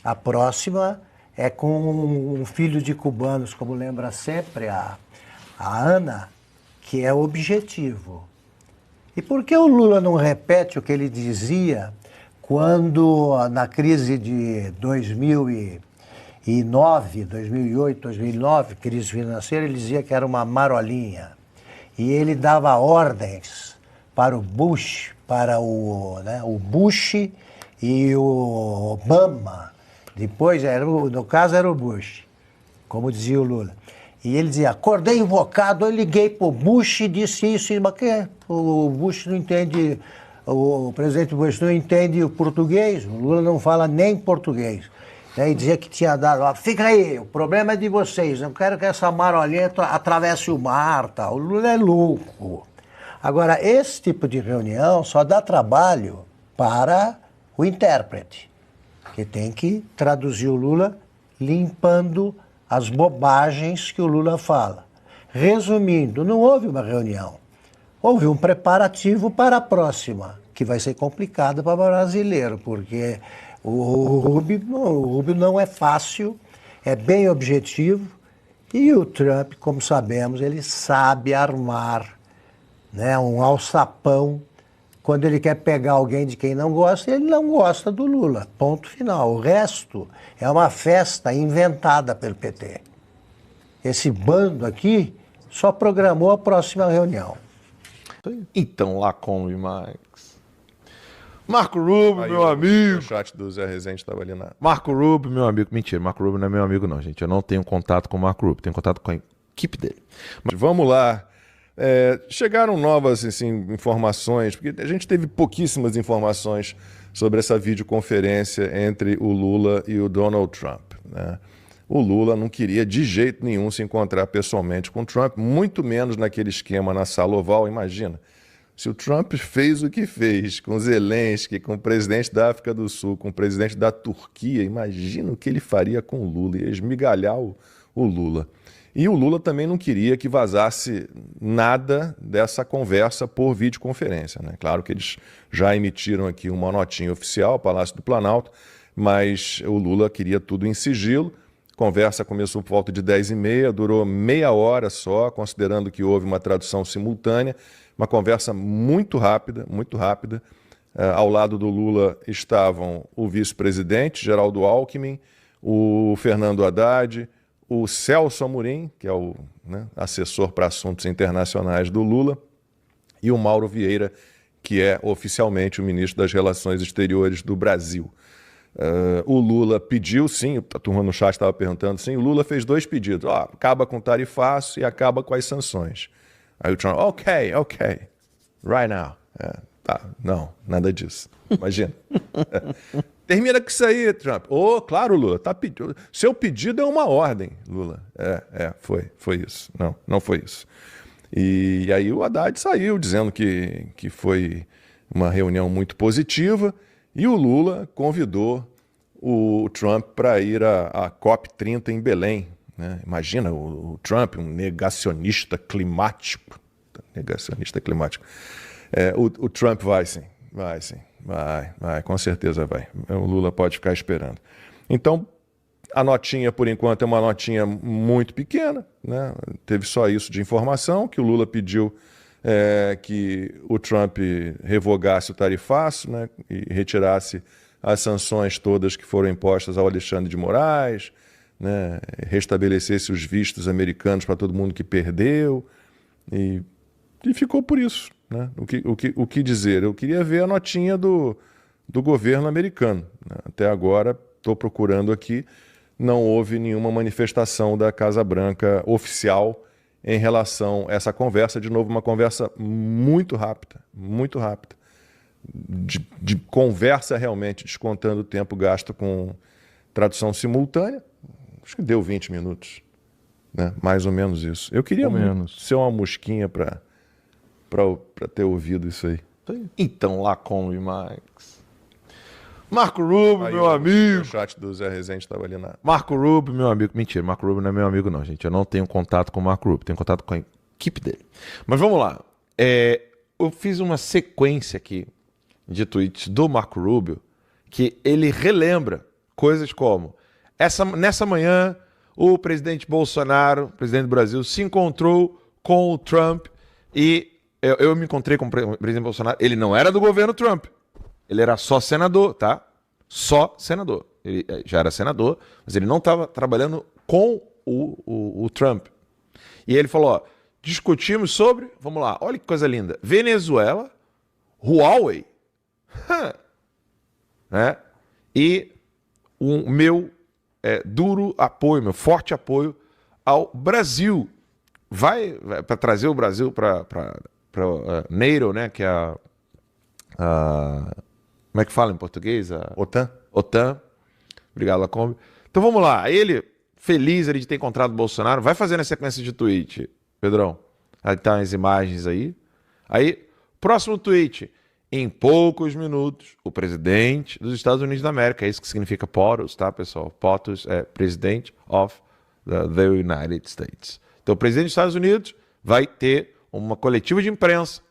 A próxima é com um filho de cubanos, como lembra sempre a Ana, que é objetivo. E por que o Lula não repete o que ele dizia quando, na crise de 2009, 2008, 2009, crise financeira, ele dizia que era uma marolinha. E ele dava ordens para o Bush, o Bush e o Obama. Depois, no caso, era o Bush, como dizia o Lula. E ele dizia: acordei invocado, eu liguei para o Bush e disse isso, mas que o Bush não entende, o presidente Bush não entende o português, o Lula não fala nem português. E dizia que tinha dado: fica aí, o problema é de vocês, não quero que essa marolinha atravesse o mar, tá? O Lula é louco. Agora, esse tipo de reunião só dá trabalho para o intérprete, que tem que traduzir o Lula limpando as bobagens que o Lula fala. Resumindo, não houve uma reunião. Houve um preparativo para a próxima, que vai ser complicada para o brasileiro, porque o Rubio não é fácil, é bem objetivo, e o Trump, como sabemos, ele sabe armar, um alçapão. Quando ele quer pegar alguém de quem não gosta, ele não gosta do Lula. Ponto final. O resto é uma festa inventada pelo PT. Esse bando aqui só programou a próxima reunião. Então, lá come, Max. Marco Rubio, meu amigo. O chat do Zé Rezende estava ali na... Marco Rubio, meu amigo. Mentira, Marco Rubio não é meu amigo não, gente. Eu não tenho contato com o Marco Rubio. Tenho contato com a equipe dele. Mas vamos lá. Chegaram novas informações, porque a gente teve pouquíssimas informações sobre essa videoconferência entre o Lula e o Donald Trump. O Lula não queria de jeito nenhum se encontrar pessoalmente com o Trump, muito menos naquele esquema na Sala Oval. Imagina, se o Trump fez o que fez com Zelensky, com o presidente da África do Sul, com o presidente da Turquia, imagina o que ele faria com o Lula, ia esmigalhar o Lula. E o Lula também não queria que vazasse nada dessa conversa por videoconferência, Claro que eles já emitiram aqui uma notinha oficial, Palácio do Planalto, mas o Lula queria tudo em sigilo. A conversa começou por volta de 10h30, durou meia hora só, considerando que houve uma tradução simultânea, uma conversa muito rápida, muito rápida. Ao lado do Lula estavam o vice-presidente, Geraldo Alckmin, o Fernando Haddad, o Celso Amorim, que é o assessor para assuntos internacionais do Lula, e o Mauro Vieira, que é oficialmente o ministro das Relações Exteriores do Brasil. O Lula pediu, sim, a turma no chat estava perguntando, sim, o Lula fez 2 pedidos, acaba com o tarifaço e acaba com as sanções. Aí o Trump, ok, right now. Não, nada disso, imagina. Termina com isso aí, Trump. Claro, Lula, tá pedindo. Seu pedido é uma ordem, Lula. Foi isso. Não foi isso. E aí o Haddad saiu dizendo que foi uma reunião muito positiva e o Lula convidou o Trump para ir à COP30 em Belém. Né? Imagina o Trump, um negacionista climático. O Trump vai sim, com certeza vai. O Lula pode ficar esperando. Então, a notinha, por enquanto, é uma notinha muito pequena, né? Teve só isso de informação, que o Lula pediu que o Trump revogasse o tarifaço, né? E retirasse as sanções todas que foram impostas ao Alexandre de Moraes, né? Restabelecesse os vistos americanos para todo mundo que perdeu, e ficou por isso. Né? O que dizer? Eu queria ver a notinha do governo americano. Né? Até agora, estou procurando aqui, não houve nenhuma manifestação da Casa Branca oficial em relação a essa conversa. De novo, uma conversa muito rápida, de conversa realmente, descontando o tempo gasto com tradução simultânea. Acho que deu 20 minutos, né? Mais ou menos isso. Eu queria ser uma mosquinha para ter ouvido isso aí. Então, lá come, Max. Marco Rubio, meu amigo. O chat do Zé Rezende estava ali na... Marco Rubio, meu amigo. Mentira, Marco Rubio não é meu amigo não, gente. Eu não tenho contato com o Marco Rubio, tenho contato com a equipe dele. Mas vamos lá. Eu fiz uma sequência aqui de tweets do Marco Rubio que ele relembra coisas como nessa manhã o presidente Bolsonaro, presidente do Brasil, se encontrou com o Trump e eu me encontrei com o presidente Bolsonaro. Ele não era do governo Trump. Ele era só senador, tá? Só senador. Ele já era senador, mas ele não estava trabalhando com o Trump. E ele falou, discutimos sobre, vamos lá, olha que coisa linda, Venezuela, Huawei, né? E o meu duro apoio, meu forte apoio ao Brasil. Vai para trazer o Brasil para NATO, né, que é como é que fala em português? OTAN. Obrigado, Lacombe. Então vamos lá. Ele, feliz de ter encontrado o Bolsonaro, vai fazendo a sequência de tweet, Pedrão. Aí tá as imagens aí. Aí, próximo tweet. Em poucos minutos, o presidente dos Estados Unidos da América, é isso que significa POTUS, tá, pessoal? POTUS é President of the United States. Então, o presidente dos Estados Unidos vai ter uma coletiva de imprensa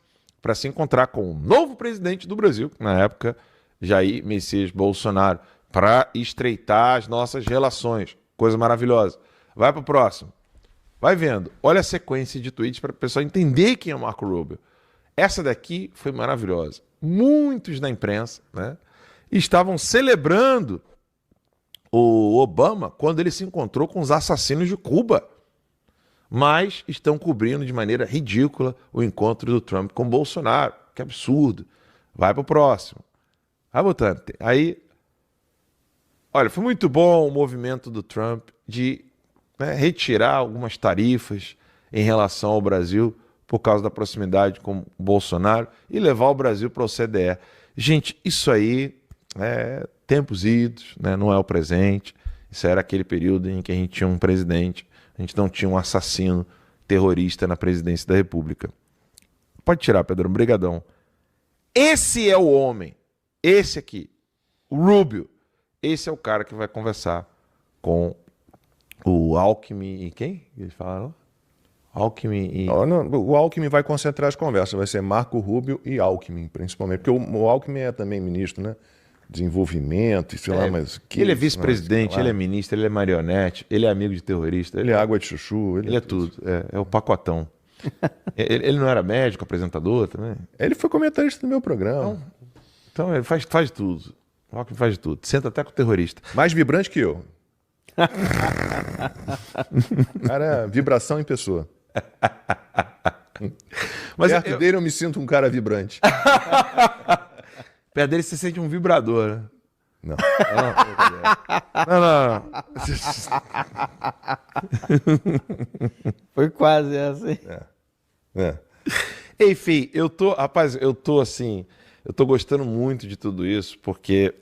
para se encontrar com o novo presidente do Brasil, na época, Jair Messias Bolsonaro, para estreitar as nossas relações. Coisa maravilhosa. Vai para o próximo. Vai vendo. Olha a sequência de tweets para o pessoal entender quem é o Marco Rubio. Essa daqui foi maravilhosa. Muitos da imprensa, né, estavam celebrando o Obama quando ele se encontrou com os assassinos de Cuba, mas estão cobrindo de maneira ridícula o encontro do Trump com Bolsonaro. Que absurdo. Vai para o próximo. Vai botando. Aí, olha, foi muito bom o movimento do Trump de retirar algumas tarifas em relação ao Brasil por causa da proximidade com o Bolsonaro e levar o Brasil para o OCDE. Gente, isso aí é tempos idos, né? Não é o presente. Isso era aquele período em que a gente tinha um presidente, a gente não tinha um assassino terrorista na presidência da República. Pode tirar, Pedro, brigadão. Esse é o homem, esse aqui, o Rubio. Esse é o cara que vai conversar com o Alckmin e quem? Ele fala, Alckmin e... O Alckmin vai concentrar as conversas, vai ser Marco Rubio e Alckmin, principalmente, porque o Alckmin é também ministro, né? Desenvolvimento, sei lá, mas... Ele é vice-presidente, ele é ministro, ele é marionete, ele é amigo de terrorista. Ele é água de chuchu. Ele é tudo, é o pacotão. Ele não era médico, apresentador também? Ele foi comentarista do meu programa. Então ele faz tudo. O Alckmin faz tudo. Senta até com o terrorista. Mais vibrante que eu. Cara, vibração em pessoa. Mas perto dele eu me sinto um cara vibrante. Perto dele você sente um vibrador, né? Não. Não. Foi quase essa, hein? Enfim, eu tô gostando muito de tudo isso, porque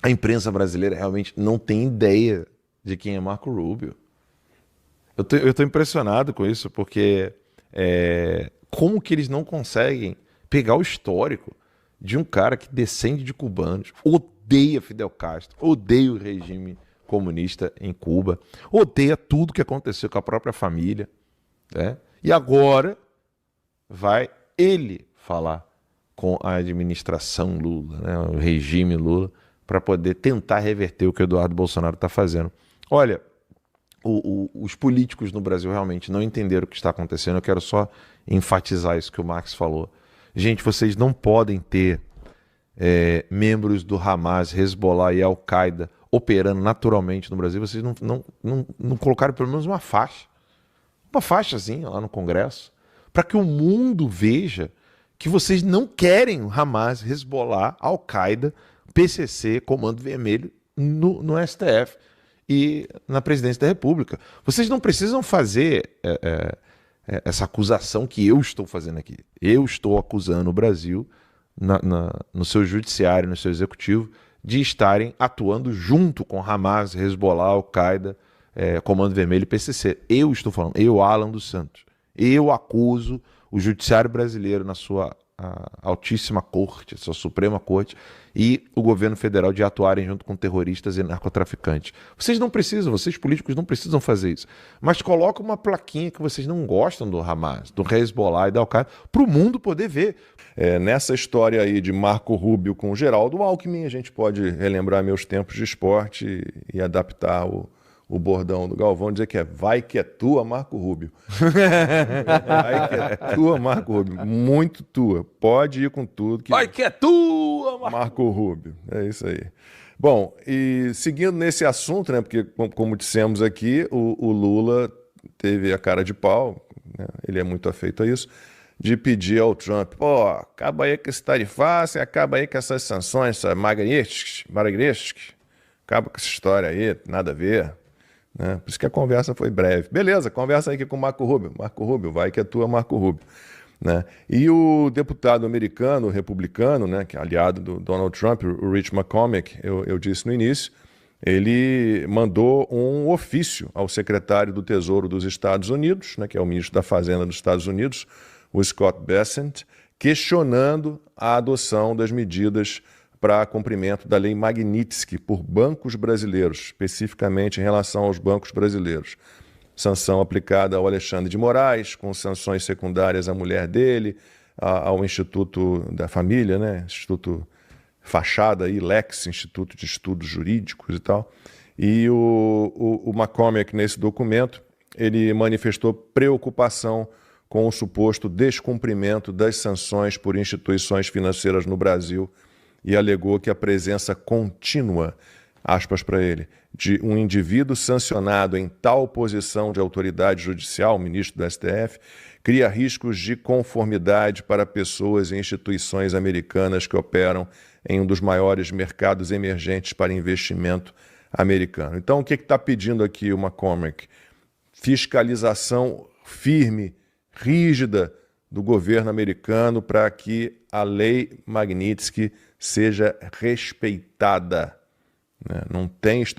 a imprensa brasileira realmente não tem ideia de quem é Marco Rubio. Eu tô impressionado com isso, porque como que eles não conseguem pegar o histórico de um cara que descende de cubanos, odeia Fidel Castro, odeia o regime comunista em Cuba, odeia tudo que aconteceu com a própria família, né? E agora vai ele falar com a administração Lula, né, o regime Lula, para poder tentar reverter o que o Eduardo Bolsonaro está fazendo. Olha, os políticos no Brasil realmente não entenderam o que está acontecendo. Eu quero só enfatizar isso que o Max falou. Gente, vocês não podem ter membros do Hamas, Hezbollah e Al-Qaeda operando naturalmente no Brasil. Vocês não colocaram pelo menos uma faixazinha lá no Congresso, para que o mundo veja que vocês não querem o Hamas, Hezbollah, Al-Qaeda, PCC, Comando Vermelho no STF e na Presidência da República. Vocês não precisam fazer essa acusação que eu estou fazendo aqui. Eu estou acusando o Brasil, no seu judiciário, no seu executivo, de estarem atuando junto com Hamas, Hezbollah, Al-Qaeda, Comando Vermelho e PCC. Eu estou falando, eu, Alan dos Santos. Eu acuso o judiciário brasileiro na sua altíssima corte, sua Suprema Corte, e o governo federal de atuarem junto com terroristas e narcotraficantes. Vocês não precisam, vocês políticos não precisam fazer isso. Mas coloca uma plaquinha que vocês não gostam do Hamas, do Hezbollah e da Al-Qaeda, para o mundo poder ver. Nessa história aí de Marco Rubio com o Geraldo Alckmin, a gente pode relembrar meus tempos de esporte e adaptar o bordão do Galvão, dizer que vai que é tua, Marco Rubio. Vai que é tua, Marco Rubio. Muito tua. Pode ir com tudo. Vai que é tua, Marco Rubio. É isso aí. Bom, e seguindo nesse assunto, né, porque como dissemos aqui, o Lula teve a cara de pau, né, ele é muito afeito a isso, de pedir ao Trump, acaba aí com esse tarifaço, acaba aí com essas sanções, essas Magnitsky, acaba com essa história aí, nada a ver. Né? Por isso que a conversa foi breve. Beleza, conversa aí aqui com o Marco Rubio. Marco Rubio, vai que é tua, Marco Rubio. Né? E o deputado americano, republicano, né, que é aliado do Donald Trump, o Rich McCormick, eu disse no início, ele mandou um ofício ao secretário do Tesouro dos Estados Unidos, né, que é o ministro da Fazenda dos Estados Unidos, o Scott Bessent, questionando a adoção das medidas para cumprimento da lei Magnitsky por bancos brasileiros, especificamente em relação aos bancos brasileiros. Sanção aplicada ao Alexandre de Moraes, com sanções secundárias à mulher dele, ao Instituto da Família, né? Instituto Fachada, Lex, Instituto de Estudos Jurídicos e tal. E o McCormick, nesse documento, ele manifestou preocupação com o suposto descumprimento das sanções por instituições financeiras no Brasil e alegou que a presença contínua, aspas para ele, de um indivíduo sancionado em tal posição de autoridade judicial, ministro do STF, cria riscos de conformidade para pessoas e instituições americanas que operam em um dos maiores mercados emergentes para investimento americano. Então, o que está pedindo aqui o McCormick? Fiscalização firme, rígida do governo americano para que a lei Magnitsky seja respeitada. Né?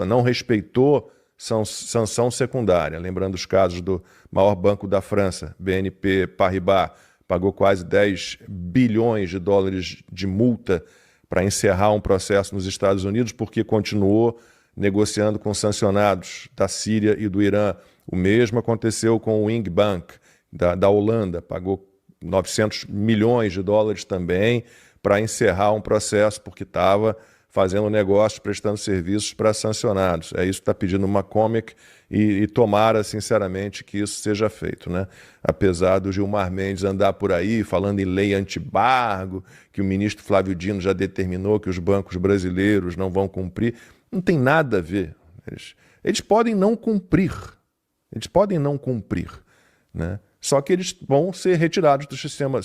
Não respeitou sanção secundária. Lembrando os casos do maior banco da França, BNP Paribas, pagou quase 10 bilhões de dólares de multa para encerrar um processo nos Estados Unidos porque continuou negociando com sancionados da Síria e do Irã. O mesmo aconteceu com o Wing Bank da Holanda, pagou 900 milhões de dólares também para encerrar um processo porque estava fazendo negócios, prestando serviços para sancionados. É isso que está pedindo o McCormick e tomara, sinceramente, que isso seja feito. Né? Apesar do Gilmar Mendes andar por aí falando em lei antibargo, que o ministro Flávio Dino já determinou que os bancos brasileiros não vão cumprir, não tem nada a ver. Eles podem não cumprir. Eles podem não cumprir. Né? Só que eles vão ser retirados do sistema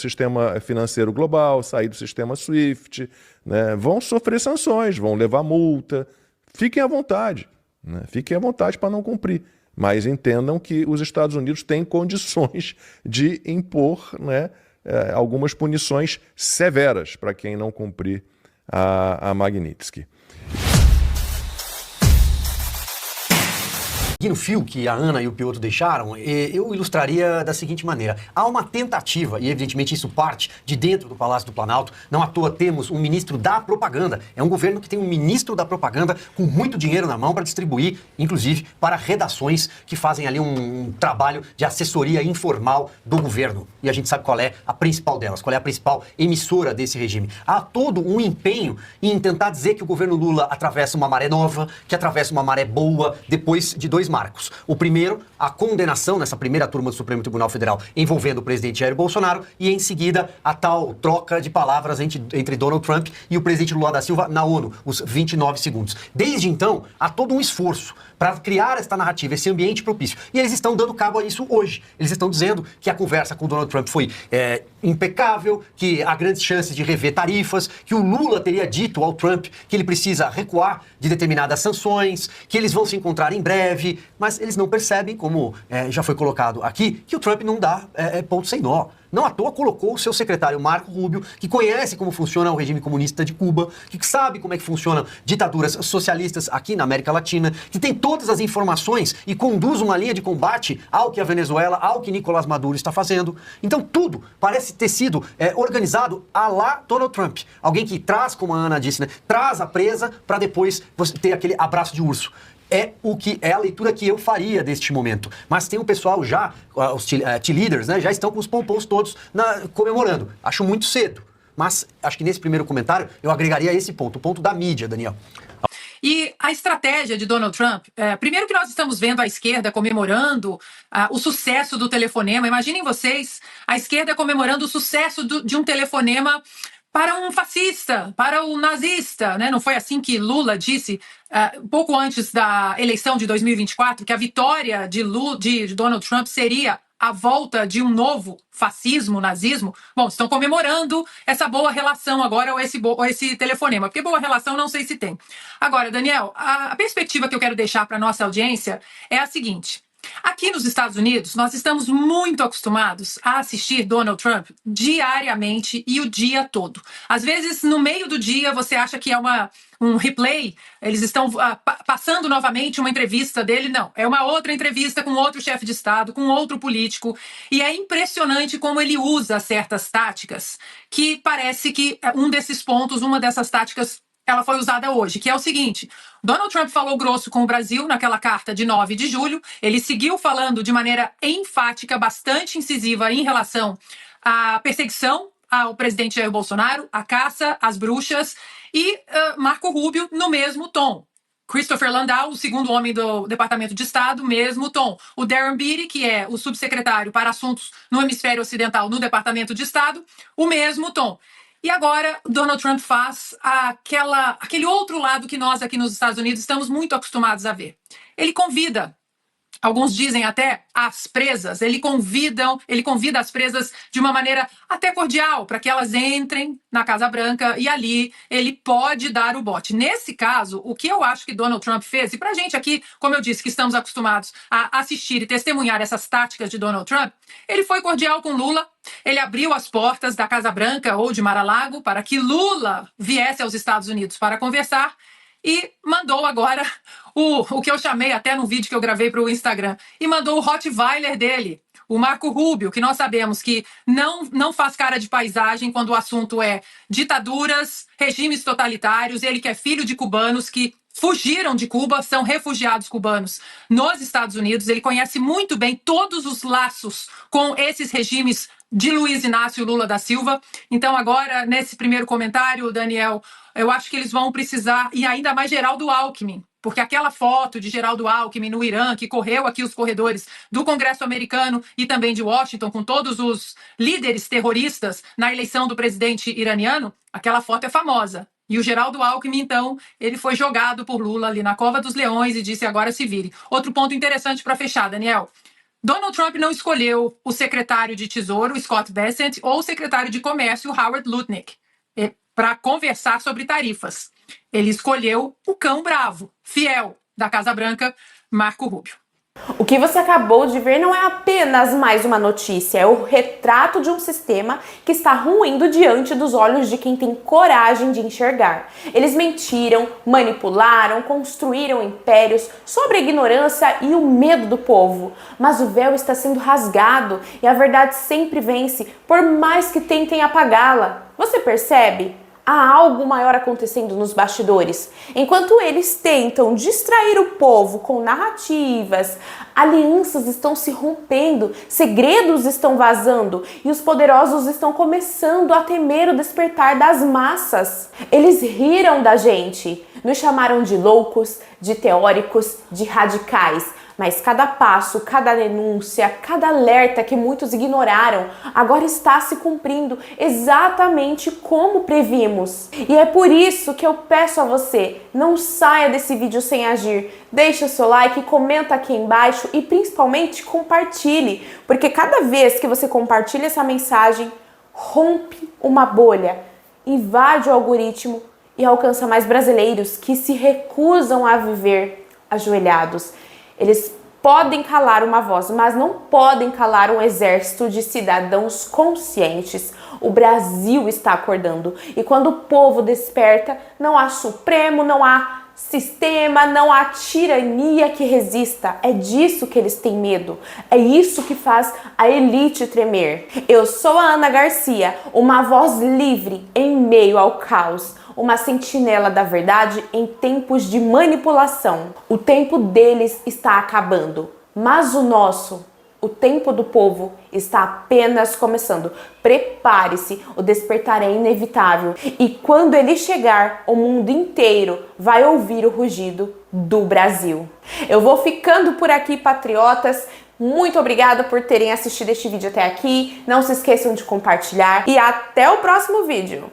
financeiro global, sair do sistema SWIFT, né? Vão sofrer sanções, vão levar multa. Fiquem à vontade, né? Fiquem à vontade para não cumprir. Mas entendam que os Estados Unidos têm condições de impor, né, algumas punições severas para quem não cumprir a Magnitsky. Aqui no fio que a Ana e o Piotr deixaram, eu ilustraria da seguinte maneira. Há uma tentativa, e evidentemente isso parte de dentro do Palácio do Planalto, não à toa temos um ministro da propaganda. É um governo que tem um ministro da propaganda com muito dinheiro na mão para distribuir, inclusive, para redações que fazem ali um trabalho de assessoria informal do governo. E a gente sabe qual é a principal delas, qual é a principal emissora desse regime. Há todo um empenho em tentar dizer que o governo Lula atravessa uma maré nova, que atravessa uma maré boa, depois de dois marcos. O primeiro, a condenação nessa primeira turma do Supremo Tribunal Federal envolvendo o presidente Jair Bolsonaro e, em seguida, a tal troca de palavras entre Donald Trump e o presidente Lula da Silva na ONU, os 29 segundos. Desde então, há todo um esforço para criar esta narrativa, esse ambiente propício. E eles estão dando cabo a isso hoje. Eles estão dizendo que a conversa com Donald Trump foi impecável, que há grandes chances de rever tarifas, que o Lula teria dito ao Trump que ele precisa recuar de determinadas sanções, que eles vão se encontrar em breve, mas eles não percebem, como já foi colocado aqui, que o Trump não dá ponto sem nó. Não à toa colocou o seu secretário Marco Rubio, que conhece como funciona o regime comunista de Cuba, que sabe como é que funcionam ditaduras socialistas aqui na América Latina, que tem todas as informações e conduz uma linha de combate ao que a Venezuela, ao que Nicolás Maduro está fazendo. Então tudo parece ter sido organizado à la Donald Trump. Alguém que traz, como a Ana disse, né, traz a presa para depois você ter aquele abraço de urso. É a leitura que eu faria deste momento. Mas tem o pessoal já, os T-leaders, né, já estão com os pompons todos comemorando. Acho muito cedo. Mas acho que nesse primeiro comentário eu agregaria esse ponto, o ponto da mídia, Daniel. E a estratégia de Donald Trump, primeiro que nós estamos vendo a esquerda comemorando o sucesso do telefonema. Imaginem vocês, a esquerda comemorando o sucesso de um telefonema para um fascista, para o nazista, né? Não foi assim que Lula disse pouco antes da eleição de 2024 que a vitória de Donald Trump seria a volta de um novo fascismo, nazismo? Bom, estão comemorando essa boa relação agora, ou esse telefonema, porque boa relação não sei se tem. Agora, Daniel, a perspectiva que eu quero deixar para a nossa audiência é a seguinte. Aqui nos Estados Unidos, nós estamos muito acostumados a assistir Donald Trump diariamente e o dia todo. Às vezes, no meio do dia, você acha que é um replay, eles estão passando novamente uma entrevista dele. Não, é uma outra entrevista com outro chefe de Estado, com outro político. E é impressionante como ele usa certas táticas, que parece que um desses pontos, uma dessas táticas, ela foi usada hoje, que é o seguinte: Donald Trump falou grosso com o Brasil naquela carta de 9 de julho, ele seguiu falando de maneira enfática, bastante incisiva em relação à perseguição ao presidente Jair Bolsonaro, à caça às bruxas, e Marco Rubio no mesmo tom. Christopher Landau, o segundo homem do Departamento de Estado, mesmo tom. O Darren Beattie, que é o subsecretário para assuntos no hemisfério ocidental no Departamento de Estado, o mesmo tom. E agora Donald Trump faz aquele outro lado que nós aqui nos Estados Unidos estamos muito acostumados a ver. Ele convida, alguns dizem até as presas, ele convida as presas de uma maneira até cordial, para que elas entrem na Casa Branca e ali ele pode dar o bote. Nesse caso, o que eu acho que Donald Trump fez, e pra gente aqui, como eu disse, que estamos acostumados a assistir e testemunhar essas táticas de Donald Trump, ele foi cordial com Lula, ele abriu as portas da Casa Branca ou de Mar-a-Lago para que Lula viesse aos Estados Unidos para conversar, e mandou agora o que eu chamei até no vídeo que eu gravei para o Instagram, e mandou o Rottweiler dele, o Marco Rubio, que nós sabemos que não faz cara de paisagem quando o assunto é ditaduras, regimes totalitários. Ele que é filho de cubanos que fugiram de Cuba, são refugiados cubanos nos Estados Unidos. Ele conhece muito bem todos os laços com esses regimes de Luiz Inácio Lula da Silva. Então agora, nesse primeiro comentário, Daniel, eu acho que eles vão precisar, e ainda mais Geraldo Alckmin, porque aquela foto de Geraldo Alckmin no Irã, que correu aqui os corredores do Congresso americano e também de Washington, com todos os líderes terroristas na eleição do presidente iraniano, aquela foto é famosa. E o Geraldo Alckmin, então, ele foi jogado por Lula ali na Cova dos Leões e disse: agora se vire. Outro ponto interessante para fechar, Daniel. Donald Trump não escolheu o secretário de Tesouro, Scott Bessent, ou o secretário de Comércio, Howard Lutnick, para conversar sobre tarifas. Ele escolheu o cão bravo, fiel, da Casa Branca, Marco Rubio. O que você acabou de ver não é apenas mais uma notícia, é o retrato de um sistema que está ruindo diante dos olhos de quem tem coragem de enxergar. Eles mentiram, manipularam, construíram impérios sobre a ignorância e o medo do povo. Mas o véu está sendo rasgado e a verdade sempre vence, por mais que tentem apagá-la. Você percebe? Há algo maior acontecendo nos bastidores. Enquanto eles tentam distrair o povo com narrativas, alianças estão se rompendo, segredos estão vazando e os poderosos estão começando a temer o despertar das massas. Eles riram da gente, nos chamaram de loucos, de teóricos, de radicais. Mas cada passo, cada denúncia, cada alerta que muitos ignoraram, agora está se cumprindo exatamente como previmos. E é por isso que eu peço a você, não saia desse vídeo sem agir. Deixa o seu like, comenta aqui embaixo e principalmente compartilhe, porque cada vez que você compartilha essa mensagem, rompe uma bolha, invade o algoritmo e alcança mais brasileiros que se recusam a viver ajoelhados. Eles podem calar uma voz, mas não podem calar um exército de cidadãos conscientes. O Brasil está acordando. E quando o povo desperta, não há Supremo, não há sistema, não há tirania que resista. É disso que eles têm medo. É isso que faz a elite tremer. Eu sou a Ana Garcia, uma voz livre em meio ao caos. Uma sentinela da verdade em tempos de manipulação. O tempo deles está acabando, mas o nosso, o tempo do povo, está apenas começando. Prepare-se, o despertar é inevitável. E quando ele chegar, o mundo inteiro vai ouvir o rugido do Brasil. Eu vou ficando por aqui, patriotas. Muito obrigada por terem assistido este vídeo até aqui. Não se esqueçam de compartilhar e até o próximo vídeo.